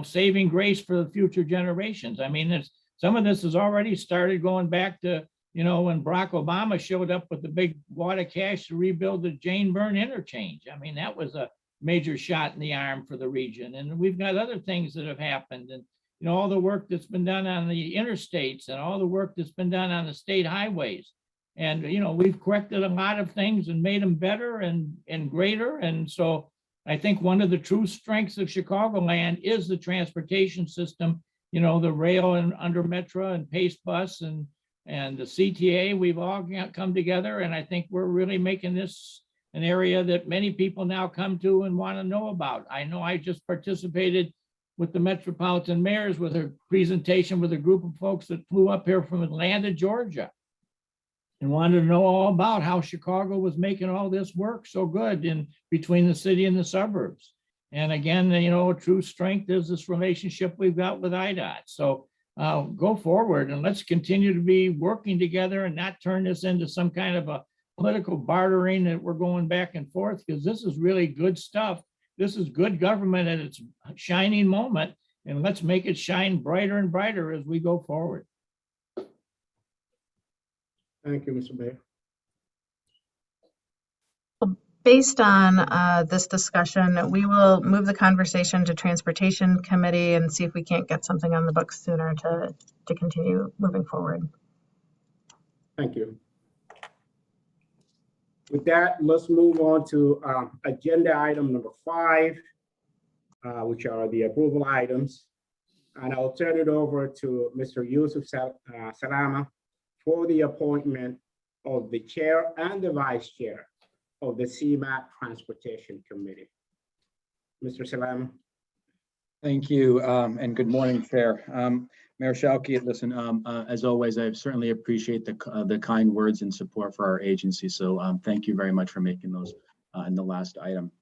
saving grace for the future generations. I mean, some of this has already started going back to, when Barack Obama showed up with the big wad of cash to rebuild the Jane Byrne interchange. I mean, that was a major shot in the arm for the region. And we've got other things that have happened, and all the work that's been done on the interstates and all the work that's been done on the state highways. And, we've corrected a lot of things and made them better and greater. And so I think one of the true strengths of Chicagoland is the transportation system, the rail and under Metro and Pace Bus and the CTA. We've all come together, and I think we're really making this an area that many people now come to and want to know about. I know I just participated with the Metropolitan Mayors with a presentation with a group of folks that flew up here from Atlanta, Georgia, and wanted to know all about how Chicago was making all this work so good in between the city and the suburbs. And again, a true strength is this relationship we've got with IDOT. So go forward and let's continue to be working together and not turn this into some kind of a political bartering that we're going back and forth, because this is really good stuff. This is good government at its shining moment, and let's make it shine brighter and brighter as we go forward. Thank you, Mr. Mayor. Based on this discussion, we will move the conversation to Transportation Committee and see if we can't get something on the books sooner to continue moving forward. Thank you. With that, let's move on to agenda item number 5, which are the approval items. And I'll turn it over to Mr. Yusuf Salama for the appointment of the chair and the vice chair of the CMAP Transportation Committee. Mr. Salama. Thank you, and good morning, Chair. Mayor Schalke, listen, as always, I certainly appreciate the kind words and support for our agency. So thank you very much for making those in the last item.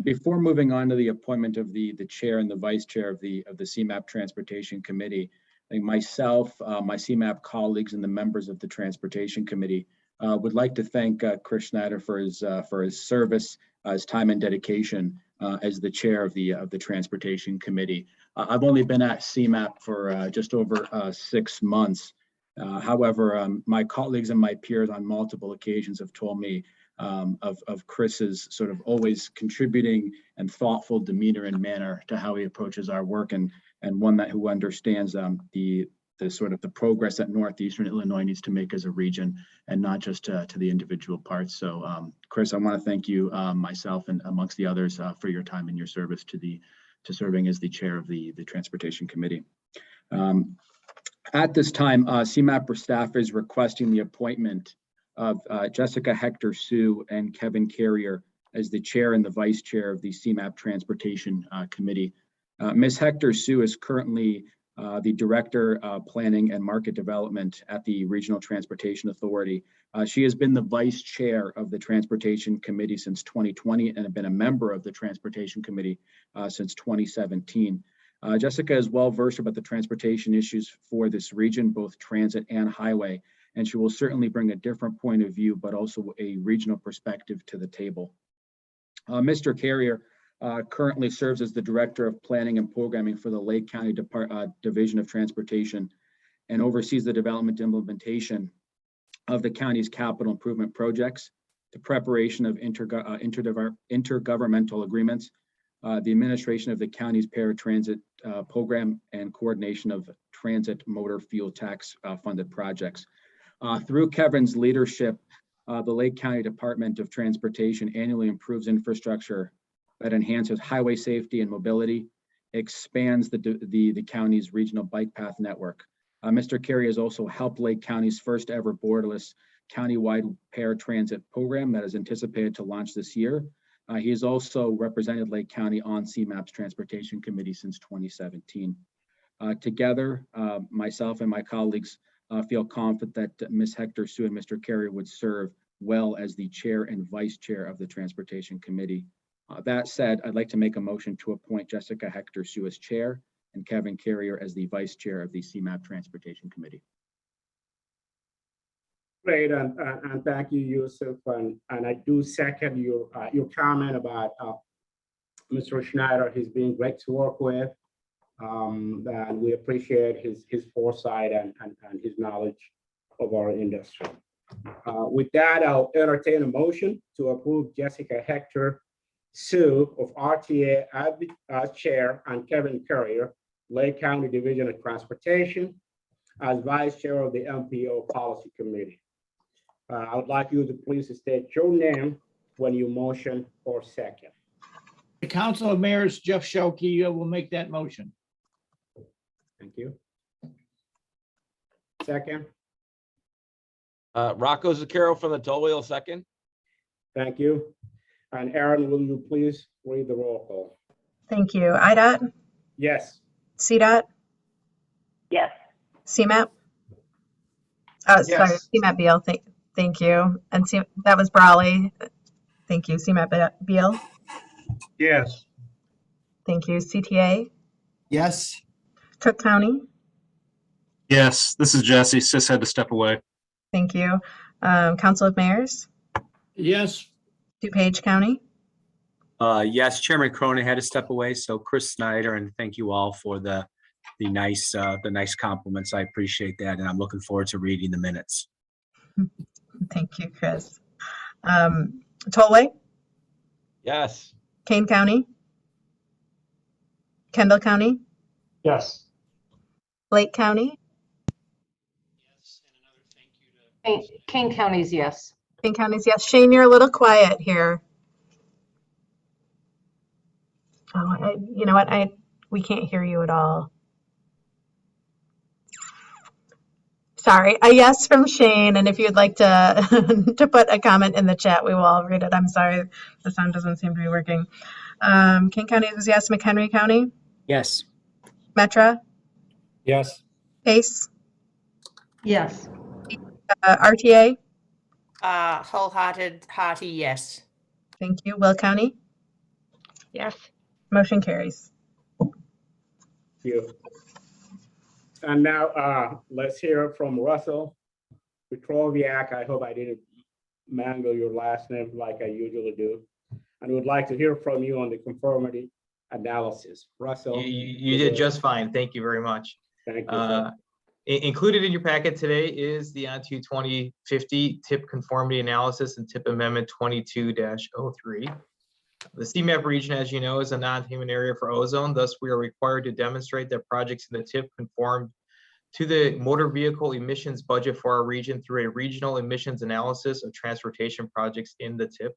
Before moving on to the appointment of the chair and the vice chair of the CMAP Transportation Committee, I think myself, my CMAP colleagues, and the members of the Transportation Committee would like to thank Chris Schneider for his service, his time and dedication as the chair of the Transportation Committee. I've only been at CMAP for just over 6 months. However, my colleagues and my peers on multiple occasions have told me of Chris's sort of always contributing and thoughtful demeanor and manner to how he approaches our work, and one who understands the sort of the progress that Northeastern Illinois needs to make as a region, and not just to the individual parts. So Chris, I want to thank you, myself and amongst the others, for your time and your service to serving as the chair of the Transportation Committee. At this time, CMAP staff is requesting the appointment of Jessica Hector Sue and Kevin Carrier as the chair and the vice chair of the CMAP Transportation Committee. Ms. Hector Sue is currently the Director of Planning and Market Development at the Regional Transportation Authority. She has been the Vice Chair of the Transportation Committee since 2020 and have been a member of the Transportation Committee since 2017. Jessica is well versed about the transportation issues for this region, both transit and highway, and she will certainly bring a different point of view, but also a regional perspective to the table. Mr. Carrier currently serves as the Director of Planning and Programming for the Lake County Division of Transportation and oversees the development and implementation of the county's capital improvement projects, the preparation of intergovernmental agreements, the administration of the county's paratransit program, and coordination of transit motor fuel tax funded projects. Through Kevin's leadership, the Lake County Department of Transportation annually improves infrastructure that enhances highway safety and mobility, expands the county's regional bike path network. Mr. Carey has also helped Lake County's first ever borderless countywide paratransit program that is anticipated to launch this year. He has also represented Lake County on CMAP's Transportation Committee since 2017. Together, myself and my colleagues feel confident that Ms. Hector Sue and Mr. Carey would serve well as the chair and vice chair of the Transportation Committee. That said, I'd like to make a motion to appoint Jessica Hector Sue as chair and Kevin Carrier as the vice chair of the CMAP Transportation Committee. Great, and thank you, Yusuf, and I do second your comment about Mr. Schneider. He's been great to work with, and we appreciate his foresight and his knowledge of our industry. With that, I'll entertain a motion to approve Jessica Hector Sue of RTA as chair and Kevin Currier, Lake County Division of Transportation, as vice chair of the MPO Policy Committee. I would like you to please state your name when you motion or second. The Council of Mayors, Jeff Shelkey, will make that motion. Thank you. Second, Rocco Zucchero from the Tollwheel, second. thank you. And Aaron, will you please read the roll call? Thank you. IDOT, Yes. CDOT, Yes. CMAP. Oh, sorry, CMAP Beal. Thank you. And that was Brawley. Thank you. CMAP Beal. Yes. Thank you. CTA, Yes. Cook County. Yes, this is Jesse. Sis had to step away. Thank you. Council of Mayors, Yes. DuPage County. Yes, Chairman Cronin had to step away, so Chris Snyder, and thank you all for the nice compliments. I appreciate that, and I'm looking forward to reading the minutes. Thank you, Chris. Tollway, Yes. Kane County, Kendall County, Yes. Lake County, Kane County's yes. Kane County's yes. Shane, you're a little quiet here. Oh, you know what? We can't hear you at all. Sorry, a yes from Shane, and if you'd like to to put a comment in the chat, we will all read it. I'm sorry, the sound doesn't seem to be working. King County was yes. McHenry County, Yes. Metra, Yes. Pace, Yes. RTA. Wholehearted, hearty yes. Thank you. Will County, Yes. motion carries. Thank you. And now let's hear from Russell Petroviak. I hope I didn't mangle your last name like I usually do. And would like to hear from you on the conformity analysis. Russell. You did just fine. Thank you very much. Thank you. Included in your packet today is the ON2 2050 TIP conformity analysis and TIP amendment 22-03. The CMAP region, as you know, is a non-payment area for ozone. Thus, we are required to demonstrate that projects in the TIP conform to the motor vehicle emissions budget for our region through a regional emissions analysis of transportation projects in the TIP.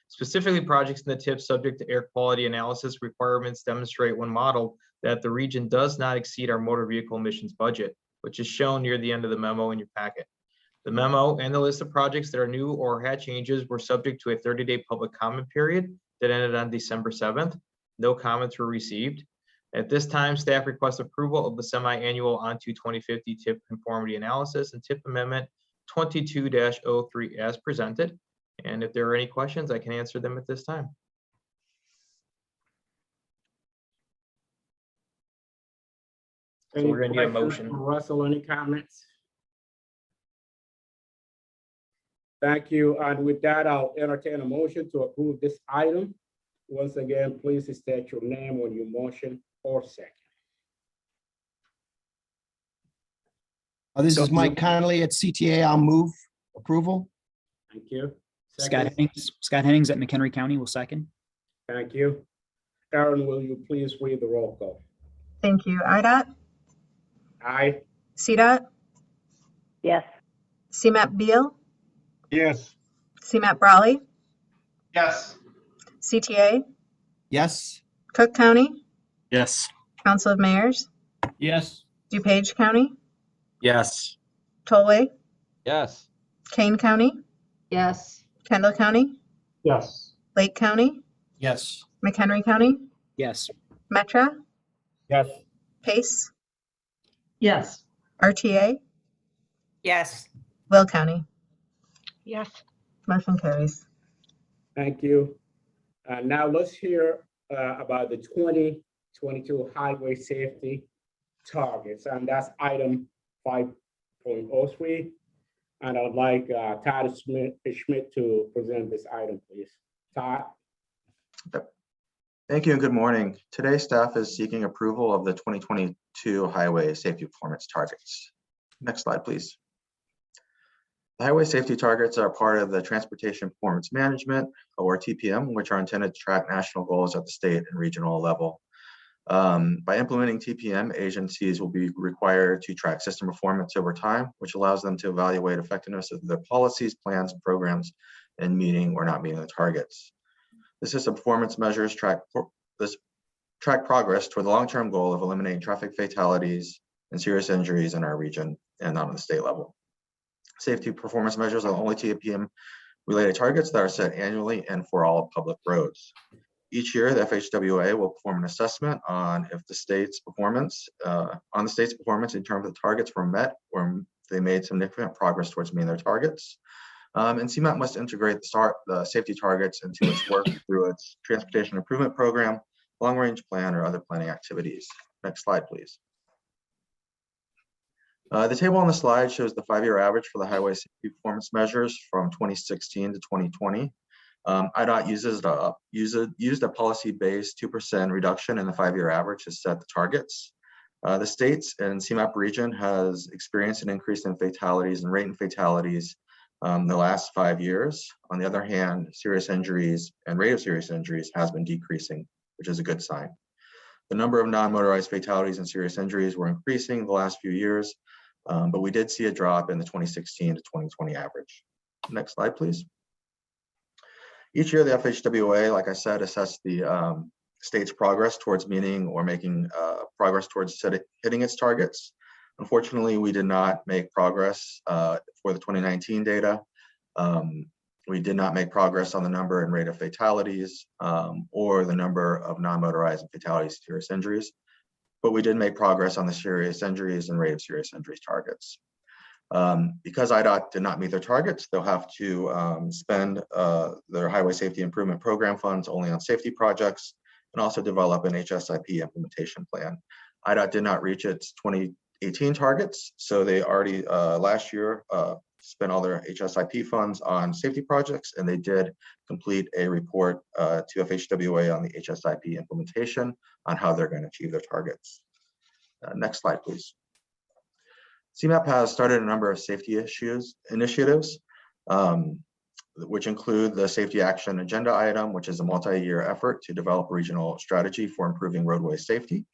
Specifically, projects in the TIP subject to air quality analysis requirements demonstrate when modeled that the region does not exceed our motor vehicle emissions budget, which is shown near the end of the memo in your packet. The memo and the list of projects that are new or had changes were subject to a 30-day public comment period that ended on December 7th. No comments were received. At this time, staff requests approval of the semi-annual ON2 2050 TIP conformity analysis and TIP amendment 22-03 as presented. And if there are any questions, I can answer them at this time. So we're going to need a motion. Russell, any comments? Thank you. And with that, I'll entertain a motion to approve this item. Once again, please state your name when you motion or second. This is Mike Connolly at CTA. I'll move approval. Thank you. Scott Second. Hennings at McHenry County will second. Thank you. Aaron, will you please read the roll call? Thank you. IDOT, Aye. CDOT, Yes. CMAP Beal, Yes. CMAP Brawley, Yes. CTA, Yes. Cook County, Yes. Council of Mayors, Yes. DuPage County, Yes. Tollway, Yes. Kane County, Yes. Kendall County, Yes. Lake County, Yes. McHenry County, Yes. Metra, Yes. Pace, Yes. RTA, Yes. Will County. Yes. Motion carries. Thank you. Now let's hear about the 2022 highway safety targets, and that's item 5.03. And I would like Todd Schmidt to present this item, please. Todd? Thank you and good morning. Today, staff is seeking approval of the 2022 highway safety performance targets. Next slide, please. The highway safety targets are part of the Transportation Performance Management, or TPM, which are intended to track national goals at the state and regional level. By implementing TPM, agencies will be required to track system performance over time, which allows them to evaluate effectiveness of their policies, plans, and programs in meeting or not meeting the targets. The system performance measures track progress toward the long-term goal of eliminating traffic fatalities and serious injuries in our region and on the state level. Safety performance measures are the only TPM-related targets that are set annually and for all public roads. Each year, the FHWA will perform an assessment on if the state's performance, in terms of targets were met or they made significant progress towards meeting their targets. And CMAP must integrate the safety targets into its work through its transportation improvement program, long-range plan, or other planning activities. Next slide, please. The table on the slide shows the 5-year average for the highway safety performance measures from 2016 to 2020. IDOT used a policy-based 2% reduction in the 5-year average to set the targets. The states and CMAP region has experienced an increase in fatalities and rate in fatalities the last 5 years. On the other hand, serious injuries and rate of serious injuries has been decreasing, which is a good sign. The number of non-motorized fatalities and serious injuries were increasing the last few years, but we did see a drop in the 2016 to 2020 average. Next slide, please. Each year, the FHWA, like I said, assessed the state's progress towards meeting or making progress towards hitting its targets. Unfortunately, we did not make progress for the 2019 data. We did not make progress on the number and rate of fatalities or the number of non-motorized fatalities, serious injuries, but we did make progress on the serious injuries and rate of serious injuries targets. Because IDOT did not meet their targets, they'll have to spend their highway safety improvement program funds only on safety projects and also develop an HSIP implementation plan. IDOT did not reach its 2018 targets, so they already last year spent all their HSIP funds on safety projects, and they did complete a report to FHWA on the HSIP implementation on how they're going to achieve their targets. Next slide, please. CMAP has started a number of safety initiatives, which include the Safety Action Agenda item, which is a multi-year effort to develop a regional strategy for improving roadway safety.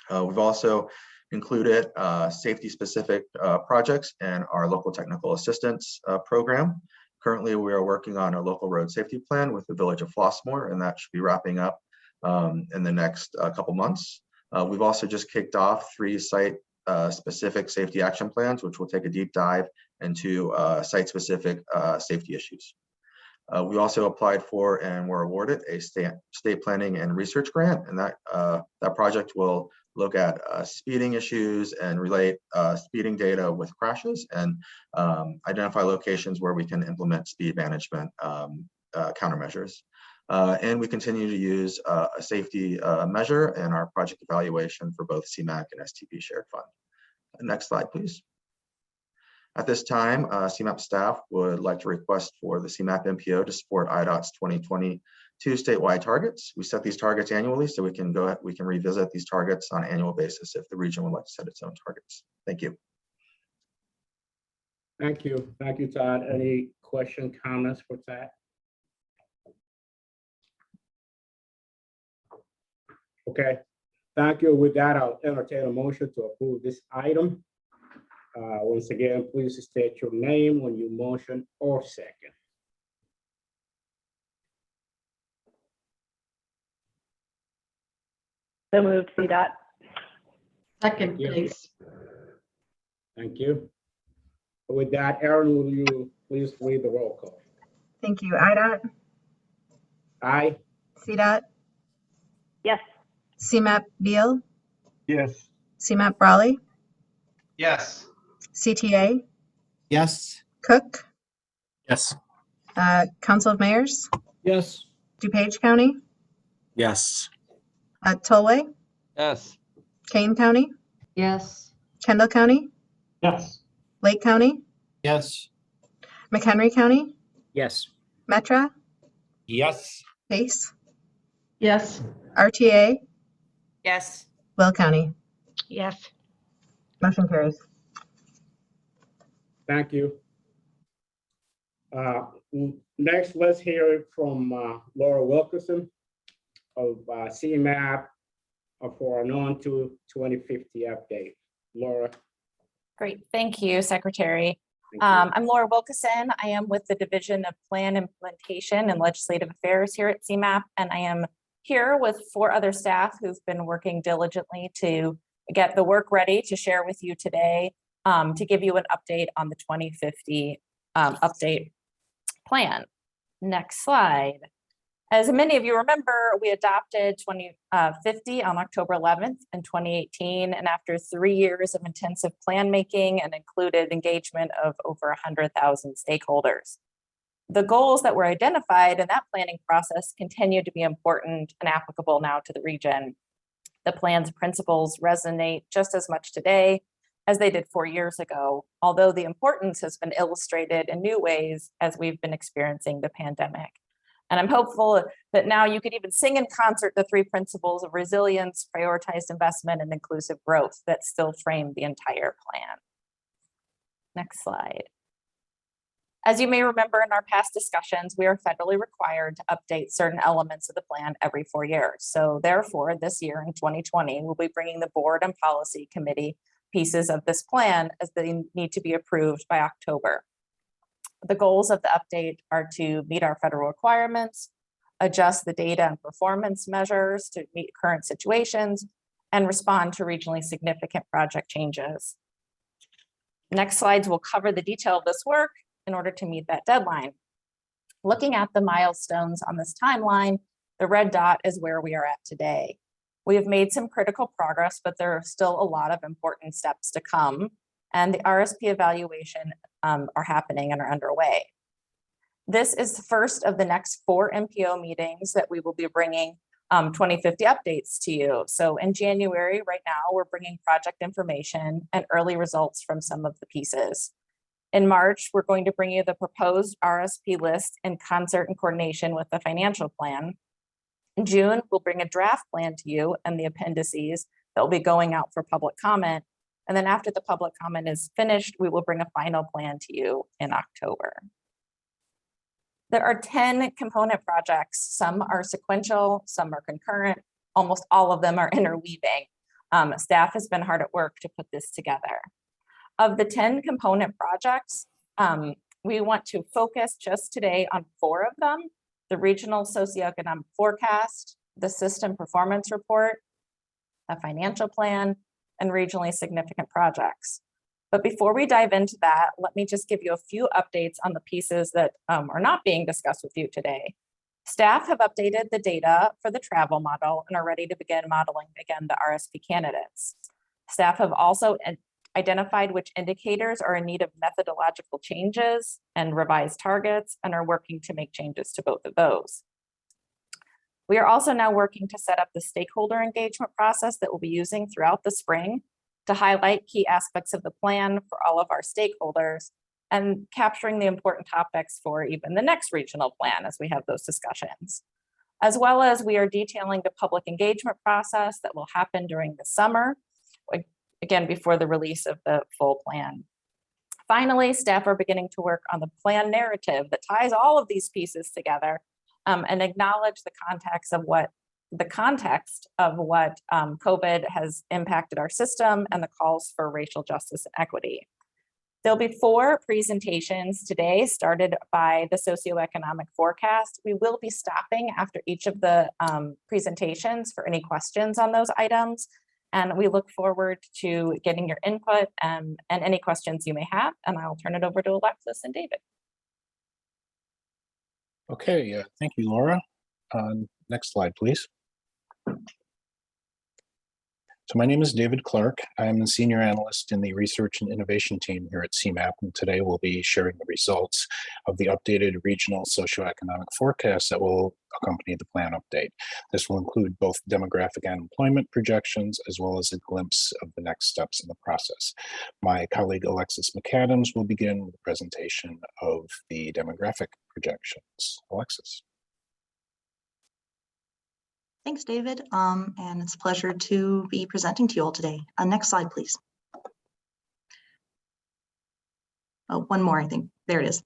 We've also included safety-specific projects in our local technical assistance program. Currently, we are working on a local road safety plan with the village of Flossmoor, and that should be wrapping up in the next couple months. We've also just kicked off 3 site-specific safety action plans, which will take a deep dive into site-specific safety issues. We also applied for and were awarded a state planning and research grant, and that project will look at speeding issues and relate speeding data with crashes and identify locations where we can implement speed management countermeasures. And we continue to use a safety measure in our project evaluation for both CMAC and STP shared fund. Next slide, please. At this time, CMAP staff would like to request for the CMAP MPO to support IDOT's 2022 statewide targets. We set these targets annually, so we can revisit these targets on an annual basis if the region would like to set its own targets. Thank you. Thank you. Thank you, Todd. Any question, comments for Todd? Okay, thank you. With that, I'll entertain a motion to approve this item. Once again, please state your name when you motion or second. So moved, CDOT. Second, please. Thank you. With that, Aaron, will you please read the roll call? Thank you. IDOT, Aye. CDOT, Yes. CMAP Beal, Yes. CMAP Raleigh, Yes. CTA, Yes. Cook, Yes. Council of Mayors, Yes. DuPage County, Yes. Tolway, Yes. Kane County, Yes. Kendall County, Yes. Lake County, Yes. McHenry County, Yes. Metra, Yes. Pace, Yes. RTA, Yes. Will County. Yes. Motion carries. Thank you. Next, let's hear from Laura Wilkerson of CMAP for an on to 2050 update. Laura. Great, thank you, Secretary. Thank you. I'm Laura Wilkeson. I am with the Division of Plan Implementation and Legislative Affairs here at CMAP, and I am here with 4 other staff who've been working diligently to get the work ready to share with you today to give you an update on the 2050 update plan. Next slide. As many of you remember, we adopted 2050 on October 11th in 2018, and after 3 years of intensive plan making and included engagement of over 100,000 stakeholders. The goals that were identified in that planning process continue to be important and applicable now to the region. The plan's principles resonate just as much today as they did 4 years ago, although the importance has been illustrated in new ways as we've been experiencing the pandemic. And I'm hopeful that now you could even sing in concert the 3 principles of resilience, prioritized investment, and inclusive growth that still frame the entire plan. Next slide. As you may remember in our past discussions, we are federally required to update certain elements of the plan every 4 years. So therefore, this year in 2020, we'll be bringing the board and policy committee pieces of this plan as they need to be approved by October. The goals of the update are to meet our federal requirements, adjust the data and performance measures to meet current situations, and respond to regionally significant project changes. Next slides will cover the detail of this work in order to meet that deadline. Looking at the milestones on this timeline, the red dot is where we are at today. We have made some critical progress, but there are still a lot of important steps to come, and the RSP evaluation are happening and are underway. This is the first of the next 4 MPO meetings that we will be bringing 2050 updates to you. So in January, right now, we're bringing project information and early results from some of the pieces. In March, we're going to bring you the proposed RSP list in concert and coordination with the financial plan. In June, we'll bring a draft plan to you and the appendices that will be going out for public comment. And then after the public comment is finished, we will bring a final plan to you in October. There are 10 component projects. Some are sequential, some are concurrent. Almost all of them are interweaving. Staff has been hard at work to put this together. Of the 10 component projects, we want to focus just today on 4 of them: the regional socioeconomic forecast, the system performance report, a financial plan, and regionally significant projects. But before we dive into that, let me just give you a few updates on the pieces that are not being discussed with you today. Staff have updated the data for the travel model and are ready to begin modeling again the RSP candidates. Staff have also identified which indicators are in need of methodological changes and revised targets and are working to make changes to both of those. We are also now working to set up the stakeholder engagement process that we'll be using throughout the spring to highlight key aspects of the plan for all of our stakeholders and capturing the important topics for even the next regional plan as we have those discussions. As well as we are detailing the public engagement process that will happen during the summer, again, before the release of the full plan. Finally, staff are beginning to work on the plan narrative that ties all of these pieces together and acknowledge the context of what COVID has impacted our system and the calls for racial justice and equity. There'll be 4 presentations today, started by the socioeconomic forecast. We will be stopping after each of the presentations for any questions on those items. And we look forward to getting your input and any questions you may have. And I'll turn it over to Alexis and David. Okay, thank you, Laura. Next slide, please. So my name is David Clark. I'm a senior analyst in the research and innovation team here at CMAP, and today we'll be sharing the results of the updated regional socioeconomic forecasts that will accompany the plan update. This will include both demographic and employment projections, as well as a glimpse of the next steps in the process. My colleague Alexis McAdams will begin with the presentation of the demographic projections. Alexis. Thanks, David. And it's a pleasure to be presenting to you all today. Next slide, please. Oh, one more, I think. There it is.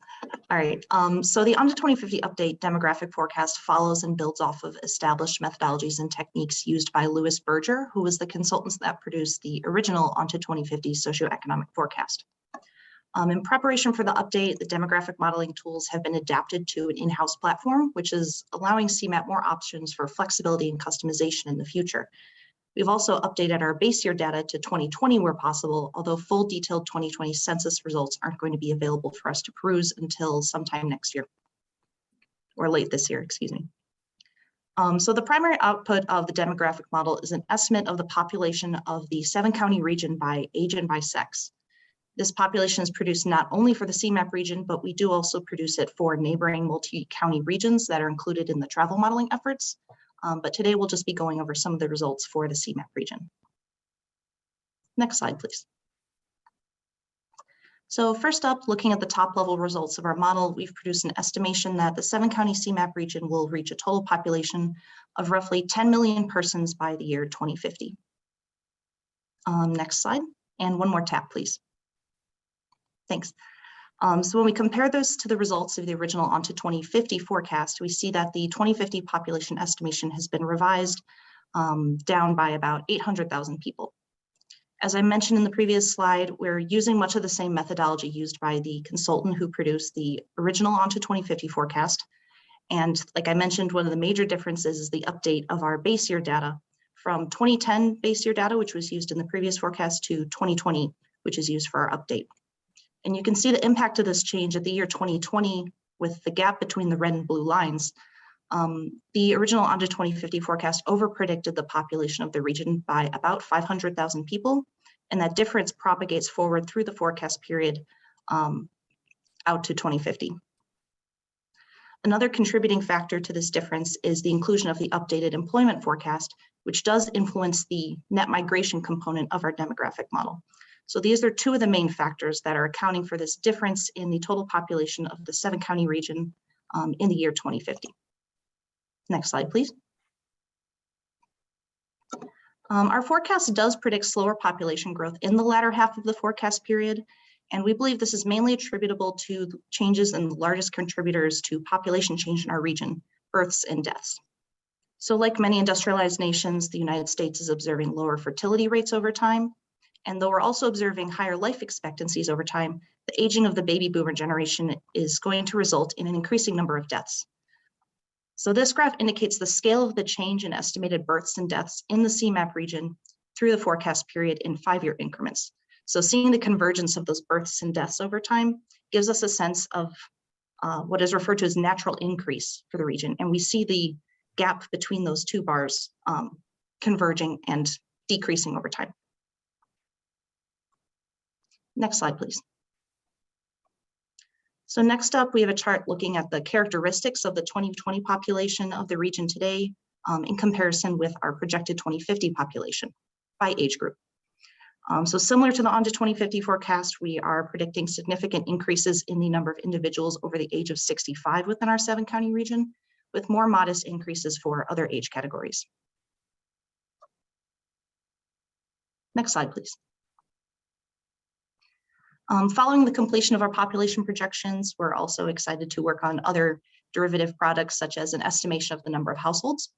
All right. So the ONTO 2050 update demographic forecast follows and builds off of established methodologies and techniques used by Lewis Berger, who was the consultants that produced the original ONTO 2050 socioeconomic forecast. In preparation for the update, the demographic modeling tools have been adapted to an in-house platform, which is allowing CMAP more options for flexibility and customization in the future. We've also updated our base year data to 2020 where possible, although full detailed 2020 census results aren't going to be available for us to peruse until sometime next year, or late this year, excuse me. So the primary output of the demographic model is an estimate of the population of the 7-county region by age and by sex. This population is produced not only for the CMAP region, but we do also produce it for neighboring multi-county regions that are included in the travel modeling efforts. But today we'll just be going over some of the results for the CMAP region. Next slide, please. So first up, looking at the top level results of our model, we've produced an estimation that the 7-county CMAP region will reach a total population of roughly 10 million persons by the year 2050. Next slide, and one more tap, please. Thanks. So when we compare those to the results of the original ONTO 2050 forecast, we see that the 2050 population estimation has been revised down by about 800,000 people. As I mentioned in the previous slide, we're using much of the same methodology used by the consultant who produced the original ONTO 2050 forecast. And like I mentioned, one of the major differences is the update of our base year data from 2010 base year data, which was used in the previous forecast, to 2020, which is used for our update. And you can see the impact of this change at the year 2020 with the gap between the red and blue lines. The original ONTO 2050 forecast overpredicted the population of the region by about 500,000 people, and that difference propagates forward through the forecast period out to 2050. Another contributing factor to this difference is the inclusion of the updated employment forecast, which does influence the net migration component of our demographic model. So these are two of the main factors that are accounting for this difference in the total population of the 7-county region in the year 2050. Next slide, please. Our forecast does predict slower population growth in the latter half of the forecast period, and we believe this is mainly attributable to changes in the largest contributors to population change in our region, births and deaths. So like many industrialized nations, the United States is observing lower fertility rates over time. And though we're also observing higher life expectancies over time, the aging of the baby boomer generation is going to result in an increasing number of deaths. So this graph indicates the scale of the change in estimated births and deaths in the CMAP region through the forecast period in 5-year increments. So seeing the convergence of those births and deaths over time gives us a sense of what is referred to as natural increase for the region. And we see the gap between those two bars converging and decreasing over time. Next slide, please. So next up, we have a chart looking at the characteristics of the 2020 population of the region today in comparison with our projected 2050 population by age group. So similar to the ONTO 2050 forecast, we are predicting significant increases in the number of individuals over the age of 65 within our 7-county region, with more modest increases for other age categories. Next slide, please. Following the completion of our population projections, we're also excited to work on other derivative products, such as an estimation of the number of households.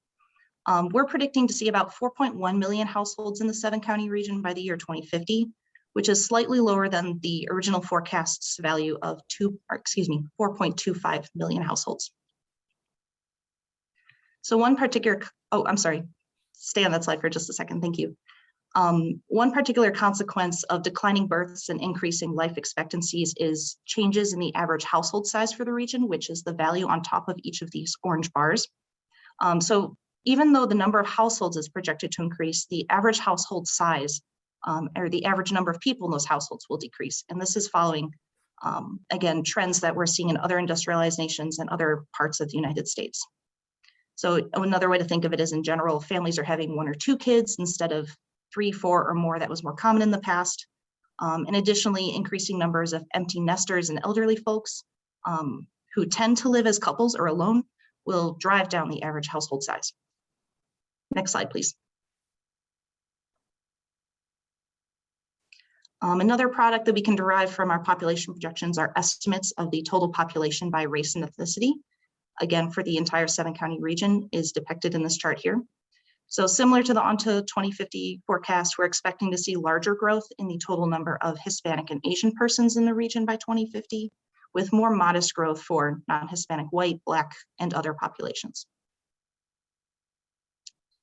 We're predicting to see about 4.1 million households in the 7-county region by the year 2050, which is slightly lower than the original forecast's value of 4.25 million households. So one particular, oh, I'm sorry, stay on that slide for just a second, thank you. One particular consequence of declining births and increasing life expectancies is changes in the average household size for the region, which is the value on top of each of these orange bars. So even though the number of households is projected to increase, the average household size or the average number of people in those households will decrease. And this is following, again, trends that we're seeing in other industrialized nations and other parts of the United States. So another way to think of it is, in general, families are having 1 or 2 kids instead of 3, 4 or more that was more common in the past. And additionally, increasing numbers of empty nesters and elderly folks who tend to live as couples or alone will drive down the average household size. Next slide, please. Another product that we can derive from our population projections are estimates of the total population by race and ethnicity. Again, for the entire 7-county region is depicted in this chart here. So similar to the ONTO 2050 forecast, we're expecting to see larger growth in the total number of Hispanic and Asian persons in the region by 2050, with more modest growth for non-Hispanic, white, Black, and other populations.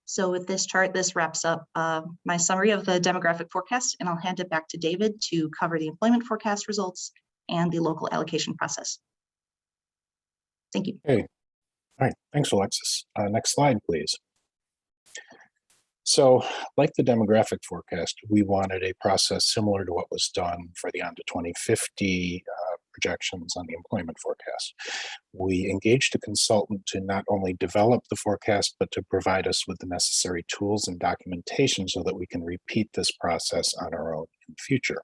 So with this chart, this wraps up my summary of the demographic forecast, and I'll hand it back to David to cover the employment forecast results and the local allocation process. Thank you. Okay. All right. Thanks, Alexis. Next slide, please. So, like the demographic forecast, we wanted a process similar to what was done for the ONTO 2050 projections on the employment forecast. We engaged a consultant to not only develop the forecast, but to provide us with the necessary tools and documentation so that we can repeat this process on our own in the future.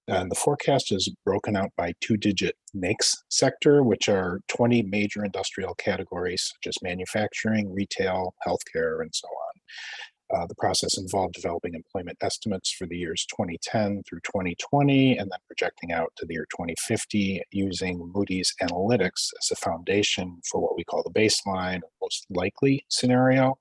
And the forecast is broken out by 2-digit NAICS sector, which are 20 major industrial categories, such as manufacturing, retail, healthcare, and so on. The process involved developing employment estimates for the years 2010 through 2020, and then projecting out to the year 2050 using Moody's Analytics as a foundation for what we call the baseline, most likely scenario.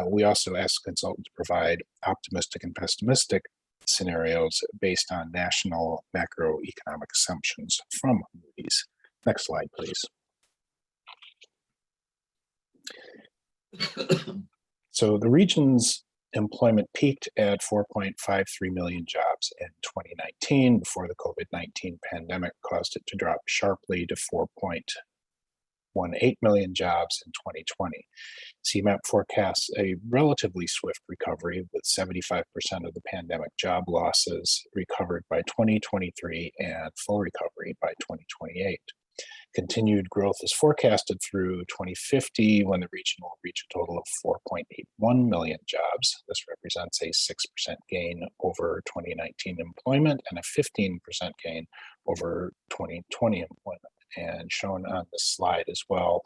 We also asked the consultant to provide optimistic and pessimistic scenarios based on national macroeconomic assumptions from Moody's. Next slide, please. So the region's employment peaked at 4.53 million jobs in 2019 before the COVID-19 pandemic caused it to drop sharply to 4.18 million jobs in 2020. CMAP forecasts a relatively swift recovery, with 75% of the pandemic job losses recovered by 2023 and full recovery by 2028. Continued growth is forecasted through 2050, when the region will reach a total of 4.81 million jobs. This represents a 6% gain over 2019 employment and a 15% gain over 2020 employment. And shown on this slide as well,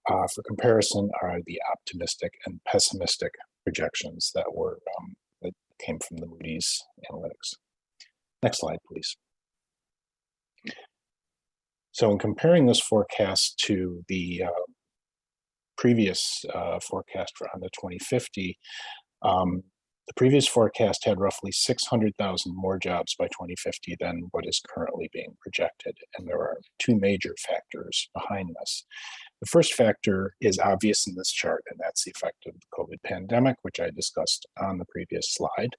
for comparison, are the optimistic and pessimistic projections that were that came from the Moody's Analytics. Next slide, please. So in comparing this forecast to the previous forecast for ONTO 2050, the previous forecast had roughly 600,000 more jobs by 2050 than what is currently being projected. And there are 2 major factors behind this. The first factor is obvious in this chart, and that's the effect of the COVID pandemic, which I discussed on the previous slide.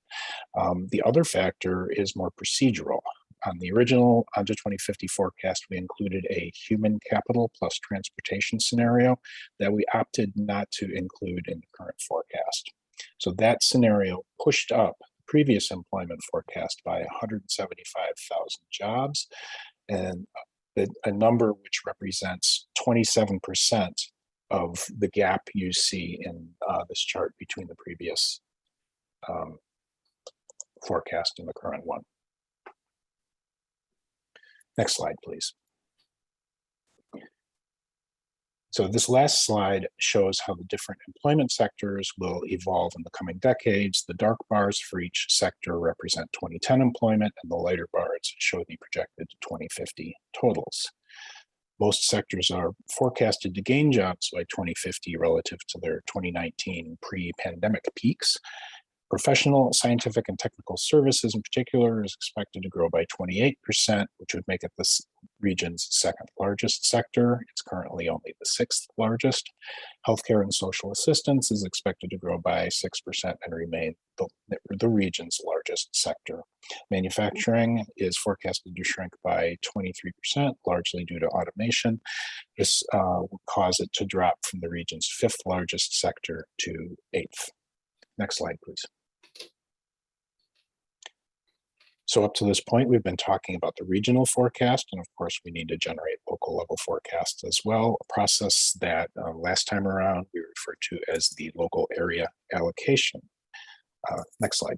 The other factor is more procedural. On the original ONTO 2050 forecast, we included a human capital plus transportation scenario that we opted not to include in the current forecast. So that scenario pushed up the previous employment forecast by 175,000 jobs, and a number which represents 27% of the gap you see in this chart between the previous forecast and the current one. Next slide, please. So this last slide shows how the different employment sectors will evolve in the coming decades. The dark bars for each sector represent 2010 employment, and the lighter bars show the projected 2050 totals. Most sectors are forecasted to gain jobs by 2050 relative to their 2019 pre-pandemic peaks. Professional, scientific, and technical services in particular is expected to grow by 28%, which would make it this region's 2nd largest sector. It's currently only the 6th largest. Healthcare and social assistance is expected to grow by 6% and remain the region's largest sector. Manufacturing is forecasted to shrink by 23%, largely due to automation. This will cause it to drop from the region's 5th largest sector to 8th. Next slide, please. So up to this point, we've been talking about the regional forecast, and of course, we need to generate local level forecasts as well, a process that last time around we referred to as the local area allocation. Next slide,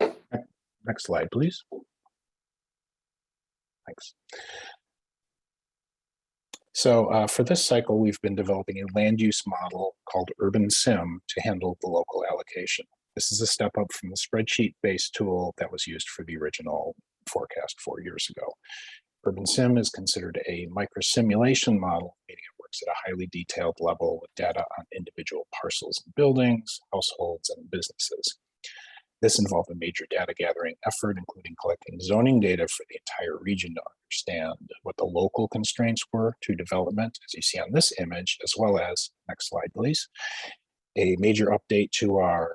please. Next slide, please. Thanks. So for this cycle, we've been developing a land use model called Urban Sim to handle the local allocation. This is a step up from the spreadsheet-based tool that was used for the original forecast 4 years ago. Urban Sim is considered a microsimulation model, meaning it works at a highly detailed level with data on individual parcels and buildings, households, and businesses. This involved a major data gathering effort, including collecting zoning data for the entire region to understand what the local constraints were to development, as you see on this image, as well as, next slide, please, a major update to our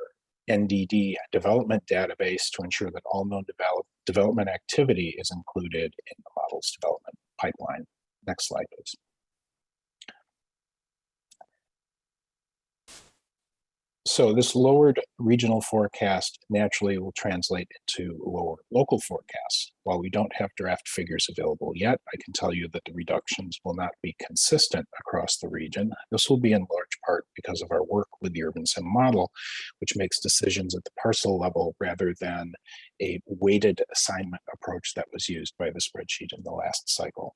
NDD development database to ensure that all known development activity is included in the model's development pipeline. Next slide, please. So this lowered regional forecast naturally will translate into lower local forecasts. While we don't have draft figures available yet, I can tell you that the reductions will not be consistent across the region. This will be in large part because of our work with the Urban Sim model, which makes decisions at the parcel level rather than a weighted assignment approach that was used by the spreadsheet in the last cycle.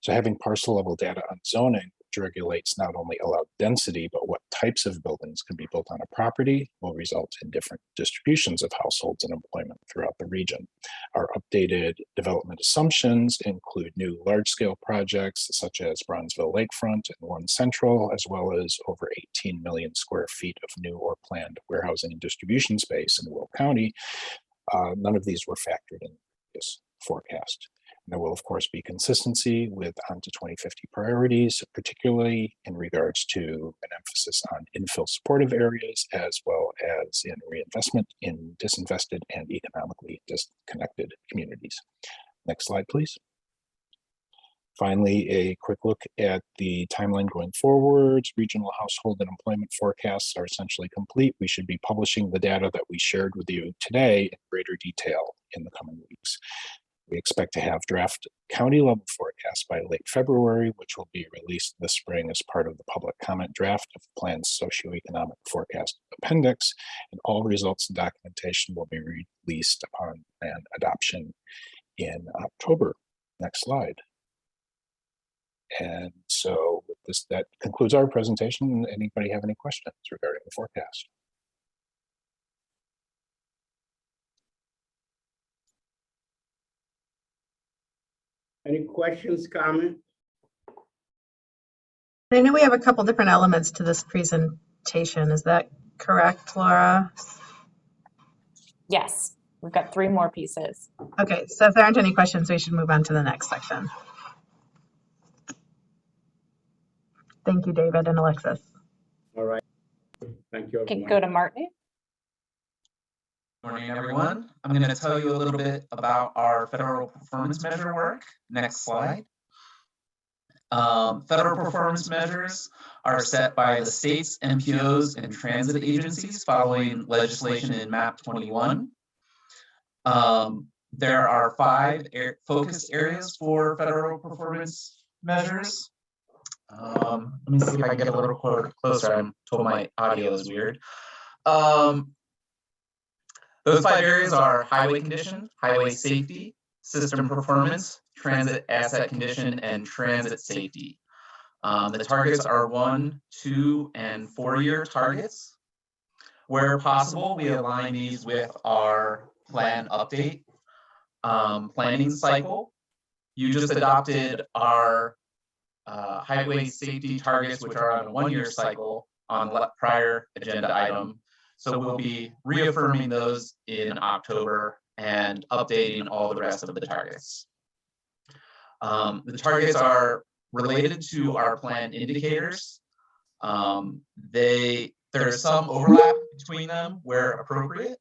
So having parcel level data on zoning, which regulates not only allowed density, but what types of buildings can be built on a property, will result in different distributions of households and employment throughout the region. Our updated development assumptions include new large-scale projects such as Bronzeville Lakefront and One Central, as well as over 18 million square feet of new or planned warehousing and distribution space in Will County. None of these were factored in this forecast. There will, of course, be consistency with onto 2050 priorities, particularly in regards to an emphasis on infill supportive areas, as well as in reinvestment in disinvested and economically disconnected communities. Next slide, please. Finally, a quick look at the timeline going forward. Regional household and employment forecasts are essentially complete. We should be publishing the data that we shared with you today in greater detail in the coming weeks. We expect to have draft county level forecasts by late February, which will be released this spring as part of the public comment draft of the plan's socioeconomic forecast appendix, and all results and documentation will be released upon plan adoption in October. Next slide. And so with this, that concludes our presentation. Anybody have any questions regarding the forecast? Any questions, comments? I know we have a couple different elements to this presentation. Is that correct, Laura? Yes, we've got 3 more pieces. Okay, so if there aren't any questions, we should move on to the next section. Thank you, David and Alexis. All right. Thank you, Can everyone. go to Martin. Morning, everyone. I'm going to tell you a little bit about our federal performance measure work. Next slide. Federal performance measures are set by the states, MPOs, and transit agencies following legislation in MAP 21. There are 5 focus areas for federal performance measures. Let me see if I can get a little closer. I'm told my audio is weird. Those 5 areas are highway condition, highway safety, system performance, transit asset condition, and transit safety. The targets are 1, 2, and 4-year targets. Where possible, we align these with our plan update planning cycle. You just adopted our highway safety targets, which are on a 1-year cycle on the prior agenda item. So we'll be reaffirming those in October and updating all the rest of the targets. The targets are related to our plan indicators. There's some overlap between them where appropriate.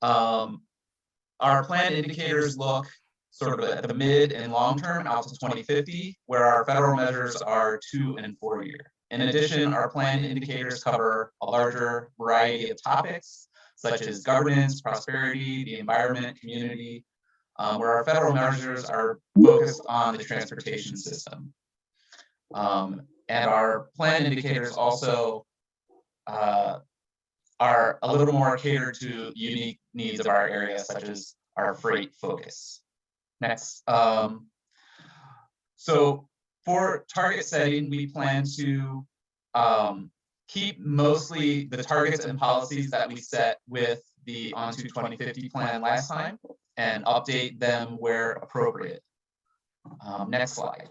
Our plan indicators look sort of at the mid and long term out to 2050, where our federal measures are 2 and 4 year. In addition, our plan indicators cover a larger variety of topics, such as governance, prosperity, the environment, community, where our federal measures are focused on the transportation system. And our plan indicators also are a little more catered to unique needs of our area, such as our freight focus. Next. So for target setting, we plan to keep mostly the targets and policies that we set with the Onto 2050 plan last time and update them where appropriate. Next slide.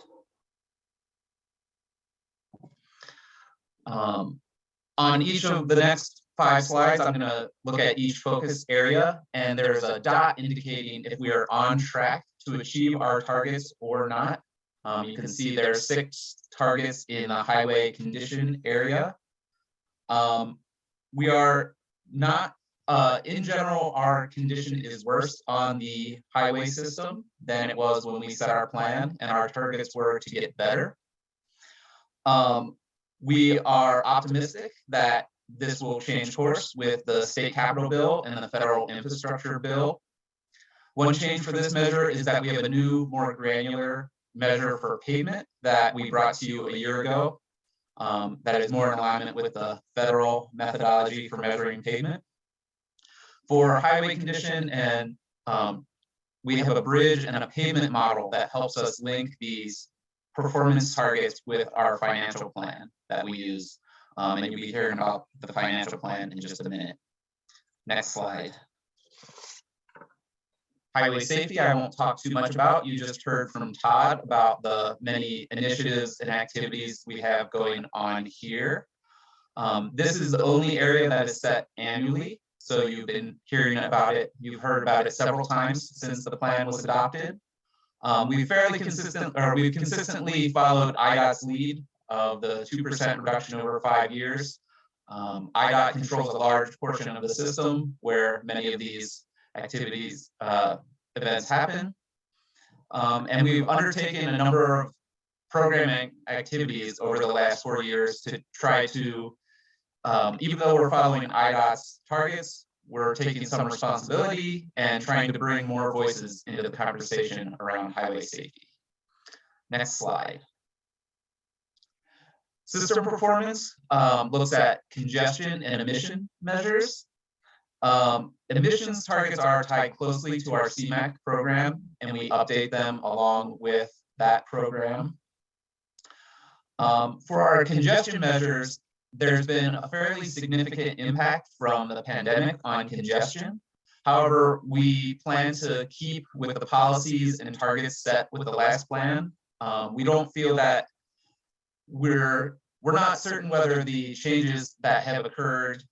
On each of the next 5 slides, I'm going to look at each focus area, and there's a dot indicating if we are on track to achieve our targets or not. You can see there are 6 targets in the highway condition area. We are not, in general, our condition is worse on the highway system than it was when we set our plan, and our targets were to get better. We are optimistic that this will change course with the state capital bill and the federal infrastructure bill. One change for this measure is that we have a new, more granular measure for pavement that we brought to you a year ago. That is more in alignment with the federal methodology for measuring pavement. For highway condition, and we have a bridge and a pavement model that helps us link these performance targets with our financial plan that we use. And you'll be hearing about the financial plan in just a minute. Next slide. Highway safety, I won't talk too much about. You just heard from Todd about the many initiatives and activities we have going on here. This is the only area that is set annually. So you've been hearing about it. You've heard about it several times since the plan was adopted. We've consistently followed IDOT's lead of the 2% reduction over 5 years. IDOT controls a large portion of the system where many of these activities, events happen. And we've undertaken a number of programming activities over the last 4 years to try to, even though we're following IDOT's targets, we're taking some responsibility and trying to bring more voices into the conversation around highway safety. Next slide. System performance looks at congestion and emission measures. Emissions targets are tied closely to our CMAQ program, and we update them along with that program. For our congestion measures, there's been a fairly significant impact from the pandemic on congestion. However, we plan to keep with the policies and targets set with the last plan. We don't feel that we're not certain whether the changes that have occurred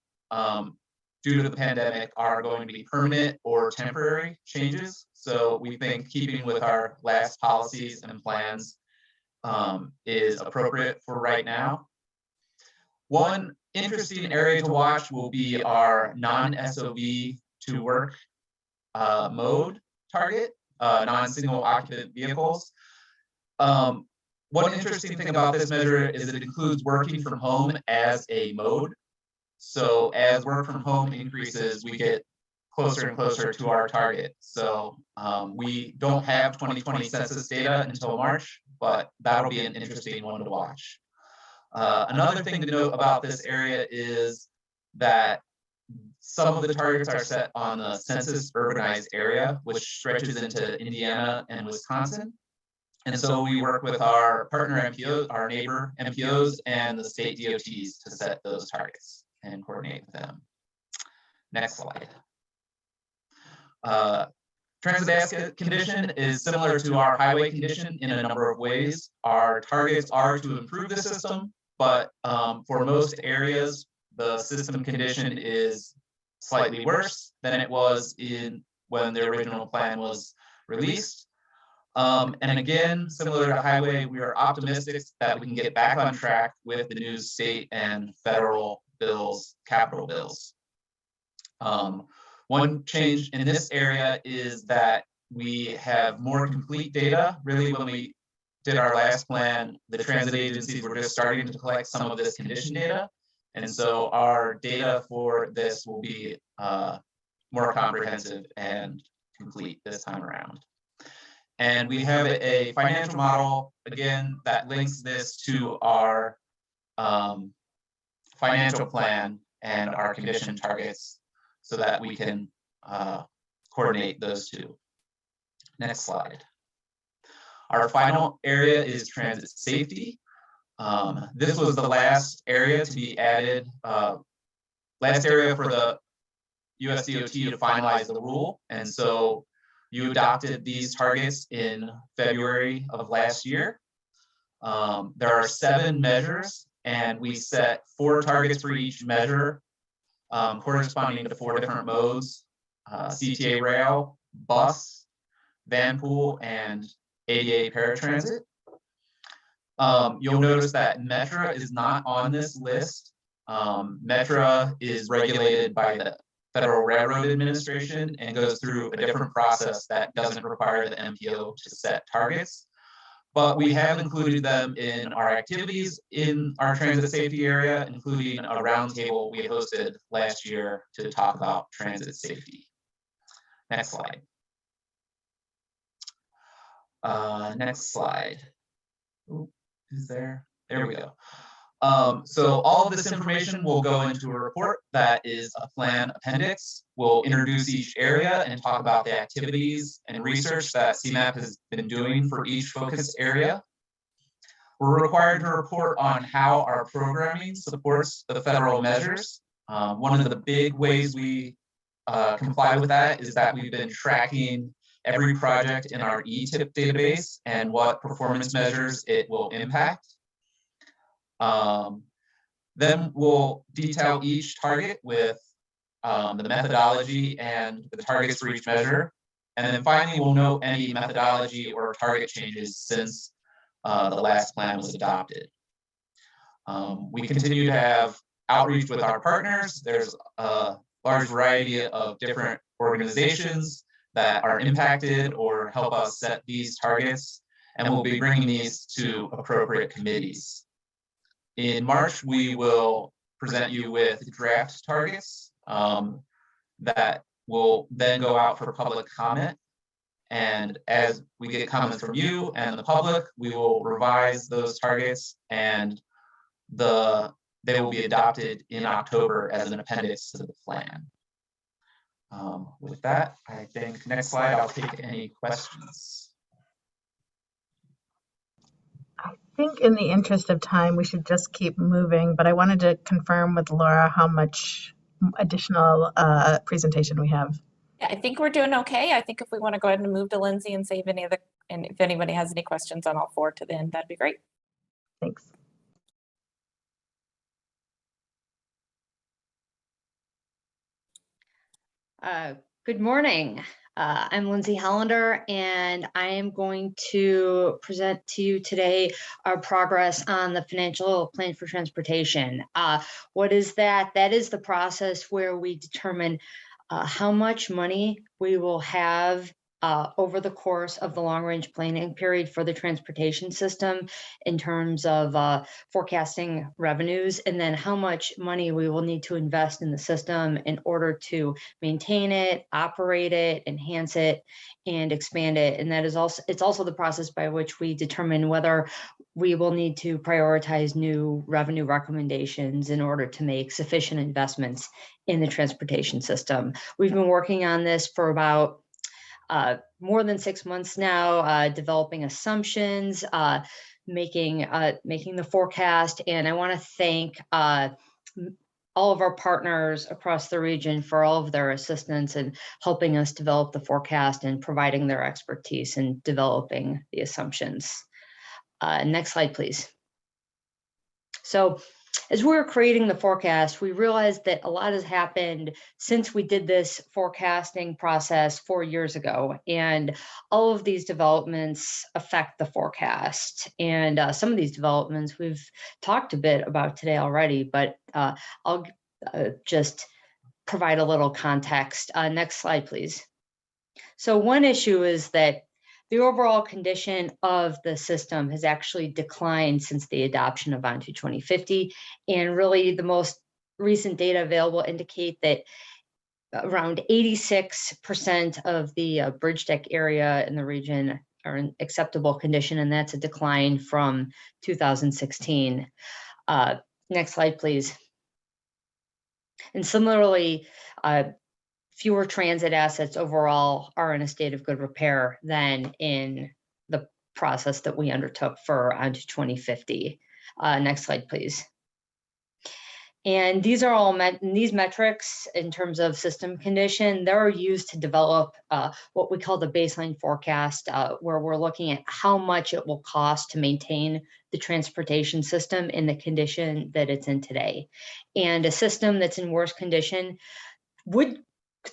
due to the pandemic are going to be permanent or temporary changes. So we think keeping with our last policies and plans is appropriate for right now. One interesting area to watch will be our non-SOV to work mode target, non-single occupant vehicles. One interesting thing about this measure is that it includes working from home as a mode. So as work from home increases, we get closer and closer to our target. So we don't have 2020 census data until March, but that'll be an interesting one to watch. Another thing to note about this area is that some of the targets are set on the census urbanized area, which stretches into Indiana and Wisconsin. And so we work with our partner MPOs, our neighbor MPOs, and the state DOTs to set those targets and coordinate with them. Next slide. Transit basket condition is similar to our highway condition in a number of ways. Our targets are to improve the system, but for most areas, the system condition is slightly worse than it was when the original plan was released. And again, similar to highway, we are optimistic that we can get back on track with the new state and federal bills, capital bills. One change in this area is that we have more complete data. Really, when we did our last plan, the transit agencies were just starting to collect some of this condition data. And so our data for this will be more comprehensive and complete this time around. And we have a financial model, again, that links this to our financial plan and our condition targets so that we can coordinate those two. Next slide. Our final area is transit safety. This was the last area to be added, last area for the USDOT to finalize the rule. And so you adopted these targets in February of last year. There are 7 measures, and we set 4 targets for each measure, corresponding to 4 different modes: CTA rail, bus, van pool, and ADA paratransit. You'll notice that Metra is not on this list. Metra is regulated by the Federal Railroad Administration and goes through a different process that doesn't require the MPO to set targets. But we have included them in our activities in our transit safety area, including a roundtable we hosted last year to talk about transit safety. Next slide. Next slide. Ooh, is there? There we go. So all of this information will go into a report that is a plan appendix. We'll introduce each area and talk about the activities and research that CMAP has been doing for each focus area. We're required to report on how our programming supports the federal measures. One of the big ways we comply with that is that we've been tracking every project in our ETIP database and what performance measures it will impact. Then we'll detail each target with the methodology and the targets for each measure. And then finally, we'll note any methodology or target changes since the last plan was adopted. We continue to have outreach with our partners. There's a large variety of different organizations that are impacted or help us set these targets, and we'll be bringing these to appropriate committees. In March, we will present you with draft targets that will then go out for public comment. And as we get comments from you and the public, we will revise those targets, and they will be adopted in October as an appendix to the plan. With that, I think next slide, I'll take any questions. I think in the interest of time, we should just keep moving, but I wanted to confirm with Laura how much additional presentation we have. Yeah, I think we're doing okay. I think if we want to go ahead and move to Lindsay and save any other, and if anybody has any questions on all 4 to the end, that'd be great. Thanks. Good morning. I'm Lindsay Hollander, and I am going to present to you today our progress on the financial plan for transportation. What is that? That is the process where we determine how much money we will have over the course of the long-range planning period for the transportation system in terms of forecasting revenues, and then how much money we will need to invest in the system in order to maintain it, operate it, enhance it, and expand it. And that is also, it's also the process by which we determine whether we will need to prioritize new revenue recommendations in order to make sufficient investments in the transportation system. We've been working on this for about more than 6 months now, developing assumptions, making the forecast. And I want to thank all of our partners across the region for all of their assistance in helping us develop the forecast and providing their expertise in developing the assumptions. Next slide, please. So As we were creating the forecast, we realized that a lot has happened since we did this forecasting process 4 years ago. And all of these developments affect the forecast. And some of these developments we've talked a bit about today already, but I'll just provide a little context. Next slide, please. So one issue is that the overall condition of the system has actually declined since the adoption of ON to 2050. And really the most recent data available indicate that around 86% of the bridge deck area in the region are in acceptable condition, and that's a decline from 2016. Next slide, please. And similarly, fewer transit assets overall are in a state of good repair than in the process that we undertook for ON to 2050. Next slide, please. And these are all these metrics in terms of system condition, they're used to develop what we call the baseline forecast, where we're looking at how much it will cost to maintain the transportation system in the condition that it's in today. And a system that's in worse condition would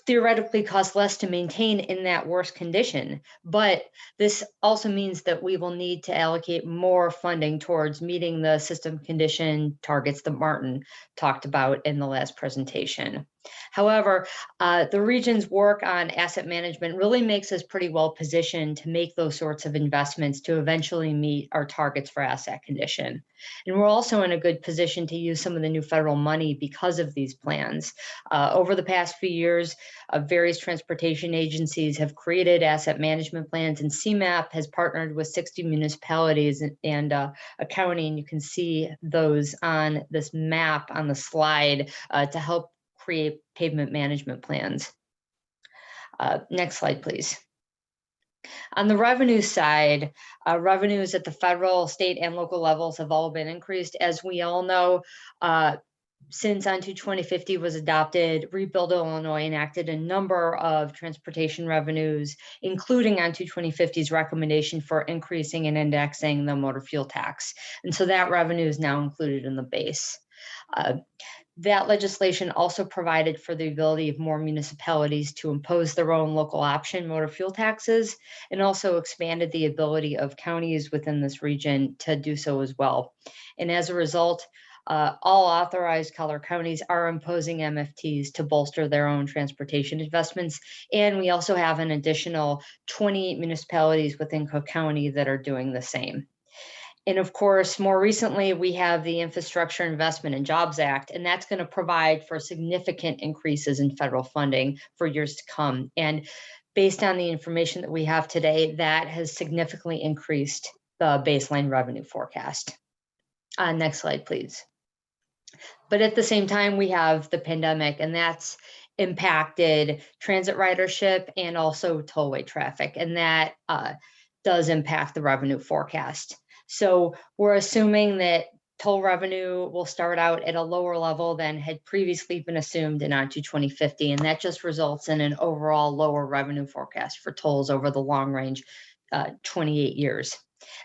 theoretically cost less to maintain in that worse condition. But this also means that we will need to allocate more funding towards meeting the system condition targets that Martin talked about in the last presentation. However, the region's work on asset management really makes us pretty well positioned to make those sorts of investments to eventually meet our targets for asset condition. And we're also in a good position to use some of the new federal money because of these plans. Over the past few years, various transportation agencies have created asset management plans, and CMAP has partnered with 60 municipalities and a county, and you can see those on this map on the slide to help create pavement management plans. Next slide, please. On the revenue side, revenues at the federal, state, and local levels have all been increased. As we all know, since ON to 2050 was adopted, Rebuild Illinois enacted a number of transportation revenues, including ON to 2050's recommendation for increasing and indexing the motor fuel tax. And so that revenue is now included in the base. That legislation also provided for the ability of more municipalities to impose their own local option motor fuel taxes, and also expanded the ability of counties within this region to do so as well. And as a result, all authorized color counties are imposing MFTs to bolster their own transportation investments. And we also have an additional 28 municipalities within Cook County that are doing the same. And of course, more recently, we have the Infrastructure Investment and Jobs Act, and that's going to provide for significant increases in federal funding for years to come. And based on the information that we have today, that has significantly increased the baseline revenue forecast. Next slide, please. But at the same time, we have the pandemic, and that's impacted transit ridership and also tollway traffic, and that does impact the revenue forecast. So we're assuming that toll revenue will start out at a lower level than had previously been assumed in ON to 2050, and that just results in an overall lower revenue forecast for tolls over the long range 28 years.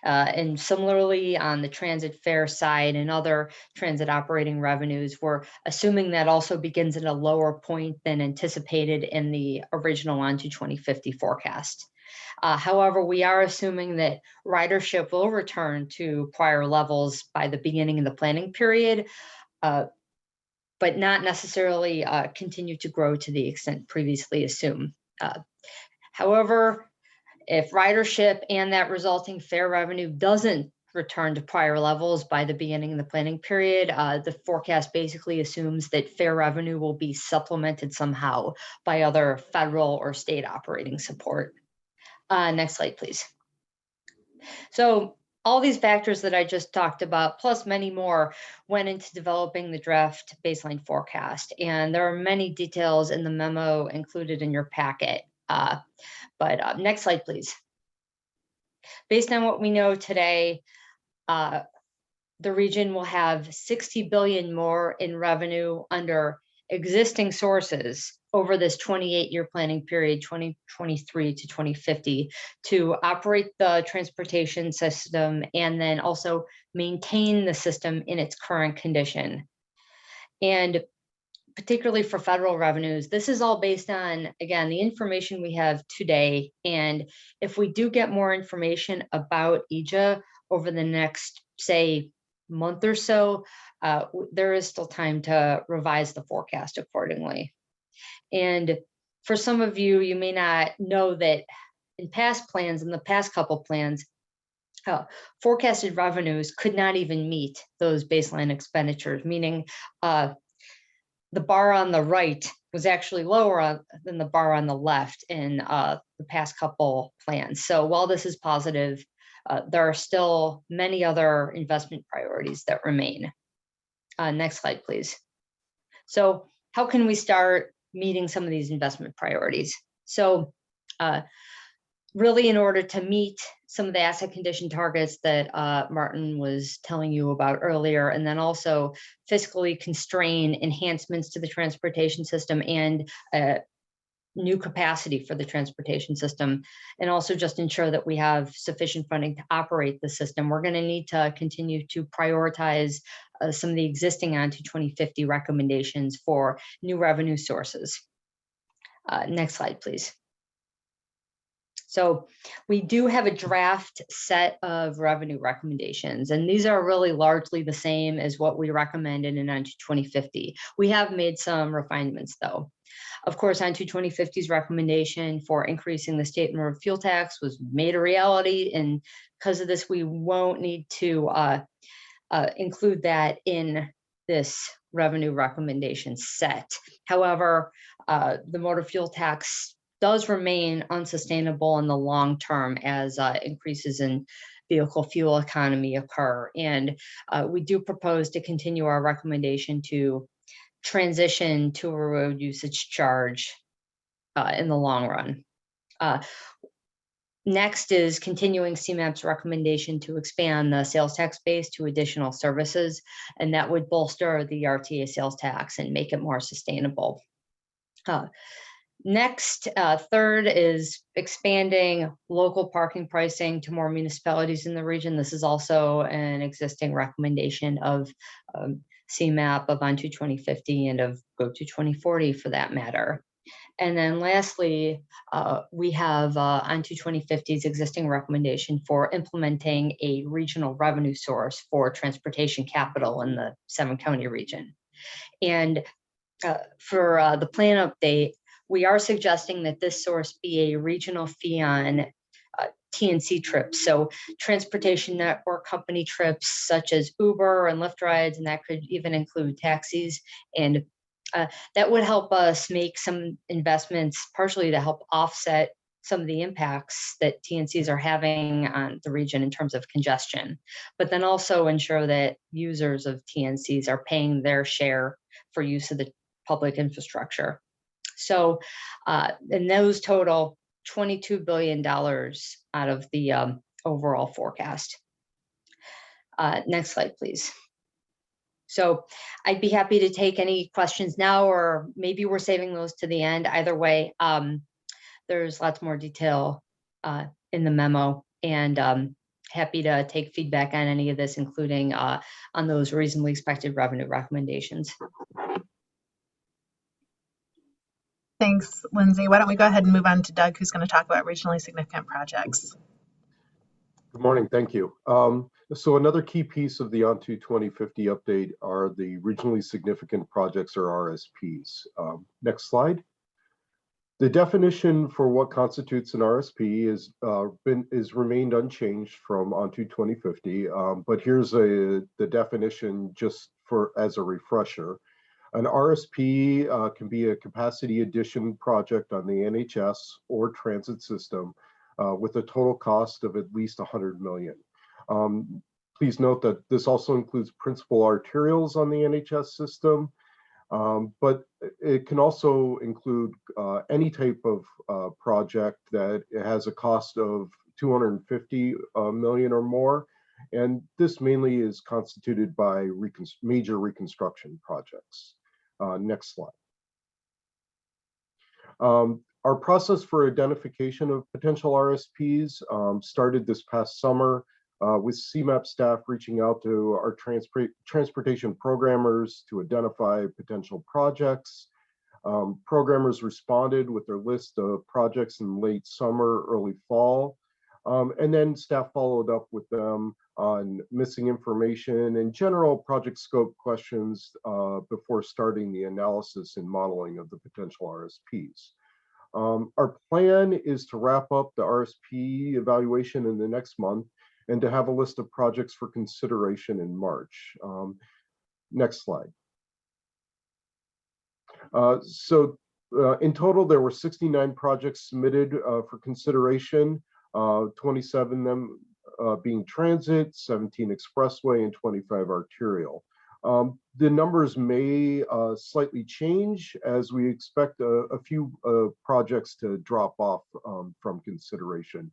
And similarly, on the transit fare side and other transit operating revenues, we're assuming that also begins at a lower point than anticipated in the original ON to 2050 forecast. However, we are assuming that ridership will return to prior levels by the beginning of the planning period, but not necessarily continue to grow to the extent previously assumed. However, if ridership and that resulting fare revenue doesn't return to prior levels by the beginning of the planning period, the forecast basically assumes that fare revenue will be supplemented somehow by other federal or state operating support. Next slide, please. So all these factors that I just talked about, plus many more, went into developing the draft baseline forecast. And there are many details in the memo included in your packet. But next slide, please. Based on what we know today, the region will have $60 billion more in revenue under existing sources over this 28-year planning period, 2023 to 2050, to operate the transportation system and then also maintain the system in its current condition. And particularly for federal revenues, this is all based on, again, the information we have today. And if we do get more information about EJA over the next, say, month or so, there is still time to revise the forecast accordingly. And for some of you, you may not know that in past plans, in the past couple plans, forecasted revenues could not even meet those baseline expenditures, meaning the bar on the right was actually lower than the bar on the left in the past couple plans. So while this is positive, there are still many other investment priorities that remain. Next slide, please. So how can we start meeting some of these investment priorities? So really, in order to meet some of the asset condition targets that Martin was telling you about earlier, and then also fiscally constrain enhancements to the transportation system and new capacity for the transportation system, and also just ensure that we have sufficient funding to operate the system, we're going to need to continue to prioritize some of the existing onto 2050 recommendations for new revenue sources. Next slide, please. So we do have a draft set of revenue recommendations, and these are really largely the same as what we recommended in onto 2050. We have made some refinements though. Of course, onto 2050's recommendation for increasing the state and road fuel tax was made a reality, and because of this, we won't need to include that in this revenue recommendation set. However, the motor fuel tax does remain unsustainable in the long term as increases in vehicle fuel economy occur. And we do propose to continue our recommendation to transition to a road usage charge in the long run. Next is continuing CMAP's recommendation to expand the sales tax base to additional services, and that would bolster the RTA sales tax and make it more sustainable. Next, third is expanding local parking pricing to more municipalities in the region. This is also an existing recommendation of CMAP of onto 2050 and of Go to 2040 for that matter. And then lastly, we have onto 2050's existing recommendation for implementing a regional revenue source for transportation capital in the 7-county region. And for the plan update, we are suggesting that this source be a regional fee on TNC trips. So transportation network company trips such as Uber and Lyft rides, and that could even include taxis. And that would help us make some investments partially to help offset some of the impacts that TNCs are having on the region in terms of congestion, but then also ensure that users of TNCs are paying their share for use of the public infrastructure. So, and those total $22 billion out of the overall forecast. Next slide, please. So I'd be happy to take any questions now, or maybe we're saving those to the end. Either way, there's lots more detail in the memo, and happy to take feedback on any of this, including on those reasonably expected revenue recommendations. Thanks, Lindsay. Why don't we go ahead and move on to Doug, who's going to talk about regionally significant projects. Good morning. Thank you. So another key piece of the onto 2050 update are the regionally significant projects, or RSPs. Next slide. The definition for what constitutes an RSP is remained unchanged from onto 2050, but here's the definition just as a refresher. An RSP can be a capacity addition project on the NHS or transit system with a total cost of at least $100 million. Please note that this also includes principal arterials on the NHS system, but it can also include any type of project that has a cost of $250 million or more. And this mainly is constituted by major reconstruction projects. Next slide. Our process for identification of potential RSPs started this past summer with CMAP staff reaching out to our transportation programmers to identify potential projects. Programmers responded with their list of projects in late summer, early fall, and then staff followed up with them on missing information and general project scope questions before starting the analysis and modeling of the potential RSPs. Our plan is to wrap up the RSP evaluation in the next month and to have a list of projects for consideration in March. Next slide. In total, there were 69 projects submitted for consideration, 27 of them being transit, 17 expressway, and 25 arterial. The numbers may slightly change as we expect a few projects to drop off from consideration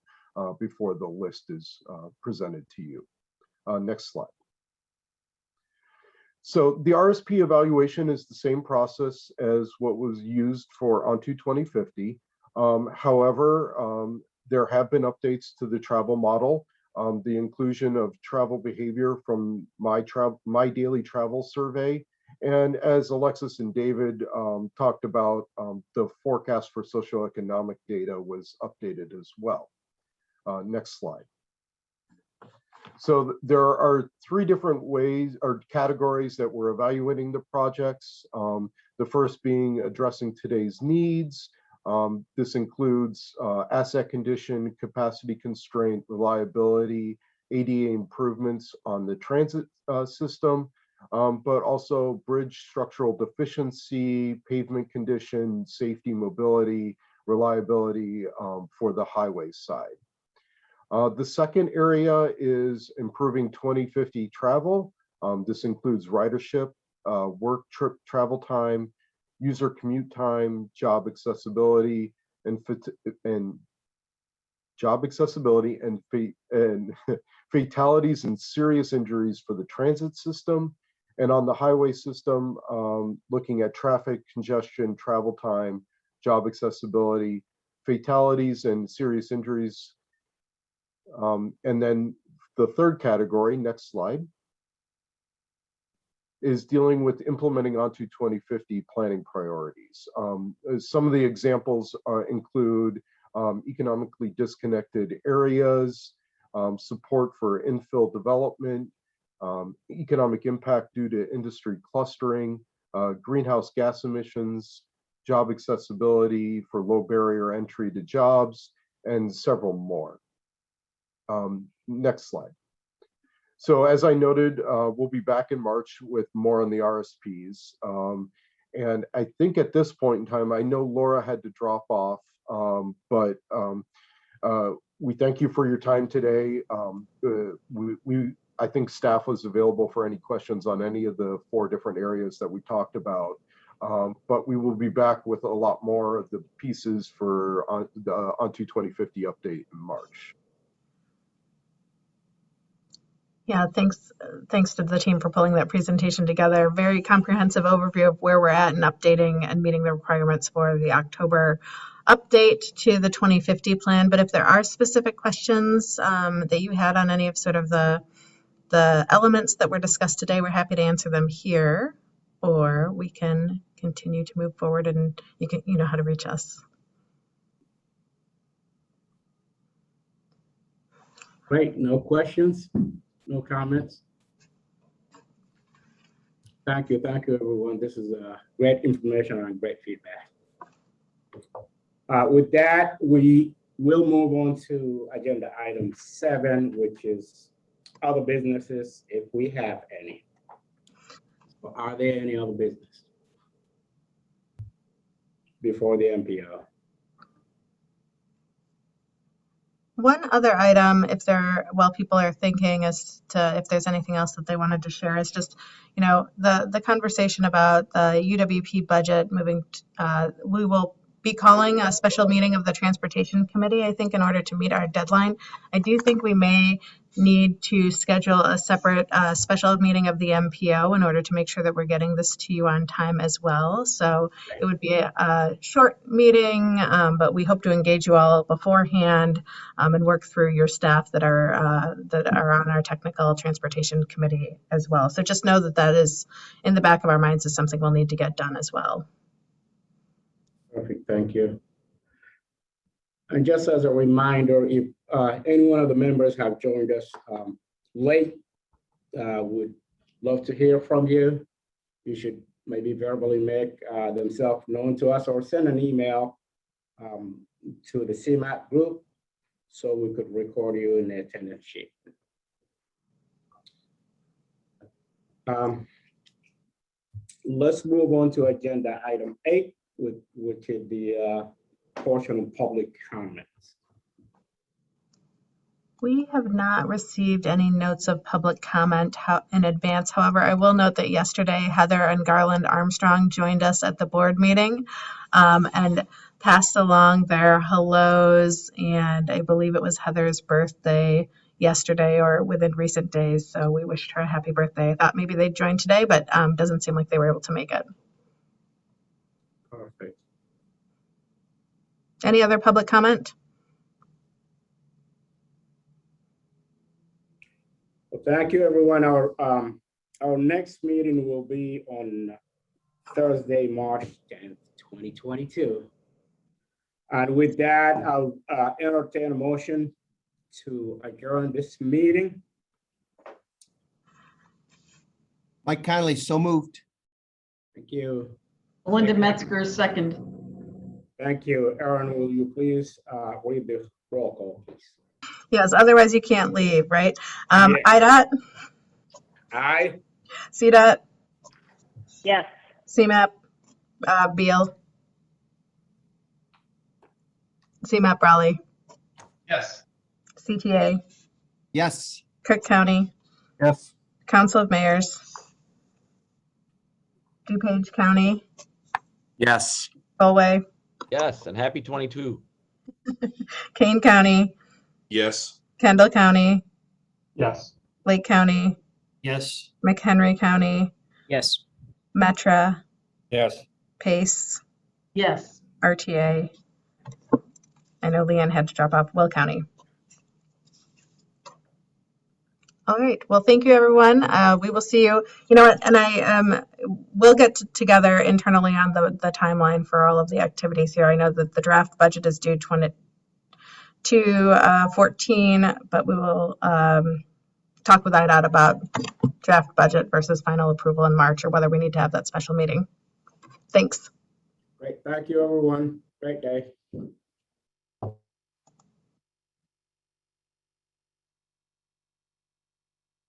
before the list is presented to you. Next slide. So the RSP evaluation is the same process as what was used for ONTO 2050. However, there have been updates to the travel model. The inclusion of travel behavior from my daily travel survey. And as Alexis and David talked about, the forecast for socioeconomic data was updated as well. Next slide. So there are three different ways or categories that we're evaluating the projects. The first being addressing today's needs. This includes asset condition, capacity constraint, reliability, ADA improvements on the transit system, but also bridge structural deficiency, pavement condition, safety, mobility, reliability for the highway side. The second area is improving 2050 travel. This includes ridership, work trip travel time, user commute time, job accessibility, and fatalities and serious injuries for the transit system. And on the highway system, looking at traffic congestion, travel time, job accessibility, fatalities and serious injuries. And then the third category, next slide, is dealing with implementing ONTO 2050 planning priorities. Some of the examples include economically disconnected areas, support for infill development, economic impact due to industry clustering, greenhouse gas emissions, job accessibility for low barrier entry to jobs, and several more. Next slide. So as I noted, we'll be back in March with more on the RSPs. And I think at this point in time, I know Laura had to drop off, but we thank you for your time today. I think staff was available for any questions on any of the 4 different areas that we talked about. But we will be back with a lot more of the pieces for the ONTO 2050 update in March. Yeah, thanks to the team for pulling that presentation together. Very comprehensive overview of where we're at and updating and meeting the requirements for the October update to the 2050 plan. But if there are specific questions that you had on any of sort of the elements that were discussed today, we're happy to answer them here, or we can continue to move forward, and you know how to reach us. Great, no questions? No comments? Thank you, everyone. This is great information and great feedback. With that, we will move on to agenda item 7, which is other businesses, if we have any. So are there any other business before the MPO? One other item, while people are thinking as to if there's anything else that they wanted to share, is just, the conversation about the UWP budget moving. We will be calling a special meeting of the Transportation Committee, I think, in order to meet our deadline. I do think we may need to schedule a separate special meeting of the MPO in order to make sure that we're getting this to you on time as well. So it would be a short meeting, but we hope to engage you all beforehand and work through your staff that are on our technical transportation committee as well. So just know that that is in the back of our minds, is something we'll need to get done as well. Perfect, thank you. And just as a reminder, if any one of the members have joined us late, would love to hear from you. You should maybe verbally make themselves known to us or send an email to the CMAP group so we could record you in the attendance sheet. Let's move on to agenda item 8, which is the portion of public comments. We have not received any notes of public comment in advance. However, I will note that yesterday Heather and Garland Armstrong joined us at the board meeting and passed along their hellos, and I believe it was Heather's birthday yesterday or within recent days. So we wished her a happy birthday. I thought maybe they'd join today, but doesn't seem like they were able to make it. Perfect. Any other public comment? Well, thank you, everyone. Our next meeting will be on Thursday, March 10th, 2022. And with that, I'll entertain a motion to adjourn this meeting. Mike Connolly, so moved. Thank you. Melinda Metzger, second. Thank you. Aaron, will you please read the roll call, please? Yes, otherwise you can't leave, right? Yeah. IDOT, Aye. CDOT, Yes. CMAP, Beal, CMAP Raleigh, Yes. CTA, Yes. Cook County, Yes. Council of Mayors, DuPage County, Yes. Galway, Yes, and happy 22. Kane County, Yes. Kendall County, Yes. Lake County, Yes. McHenry County, Yes. Metra, Yes. Pace, Yes. RTA. I know Leanne had to drop off. Will County. All right. Well, thank you, everyone. We will see you. You know what? And I will get together internally on the timeline for all of the activities here. I know that the draft budget is due 22/14, but we will talk with IDOT about draft budget versus final approval in March, or whether we need to have that special meeting. Thanks. Great. Thank you, everyone. Great day.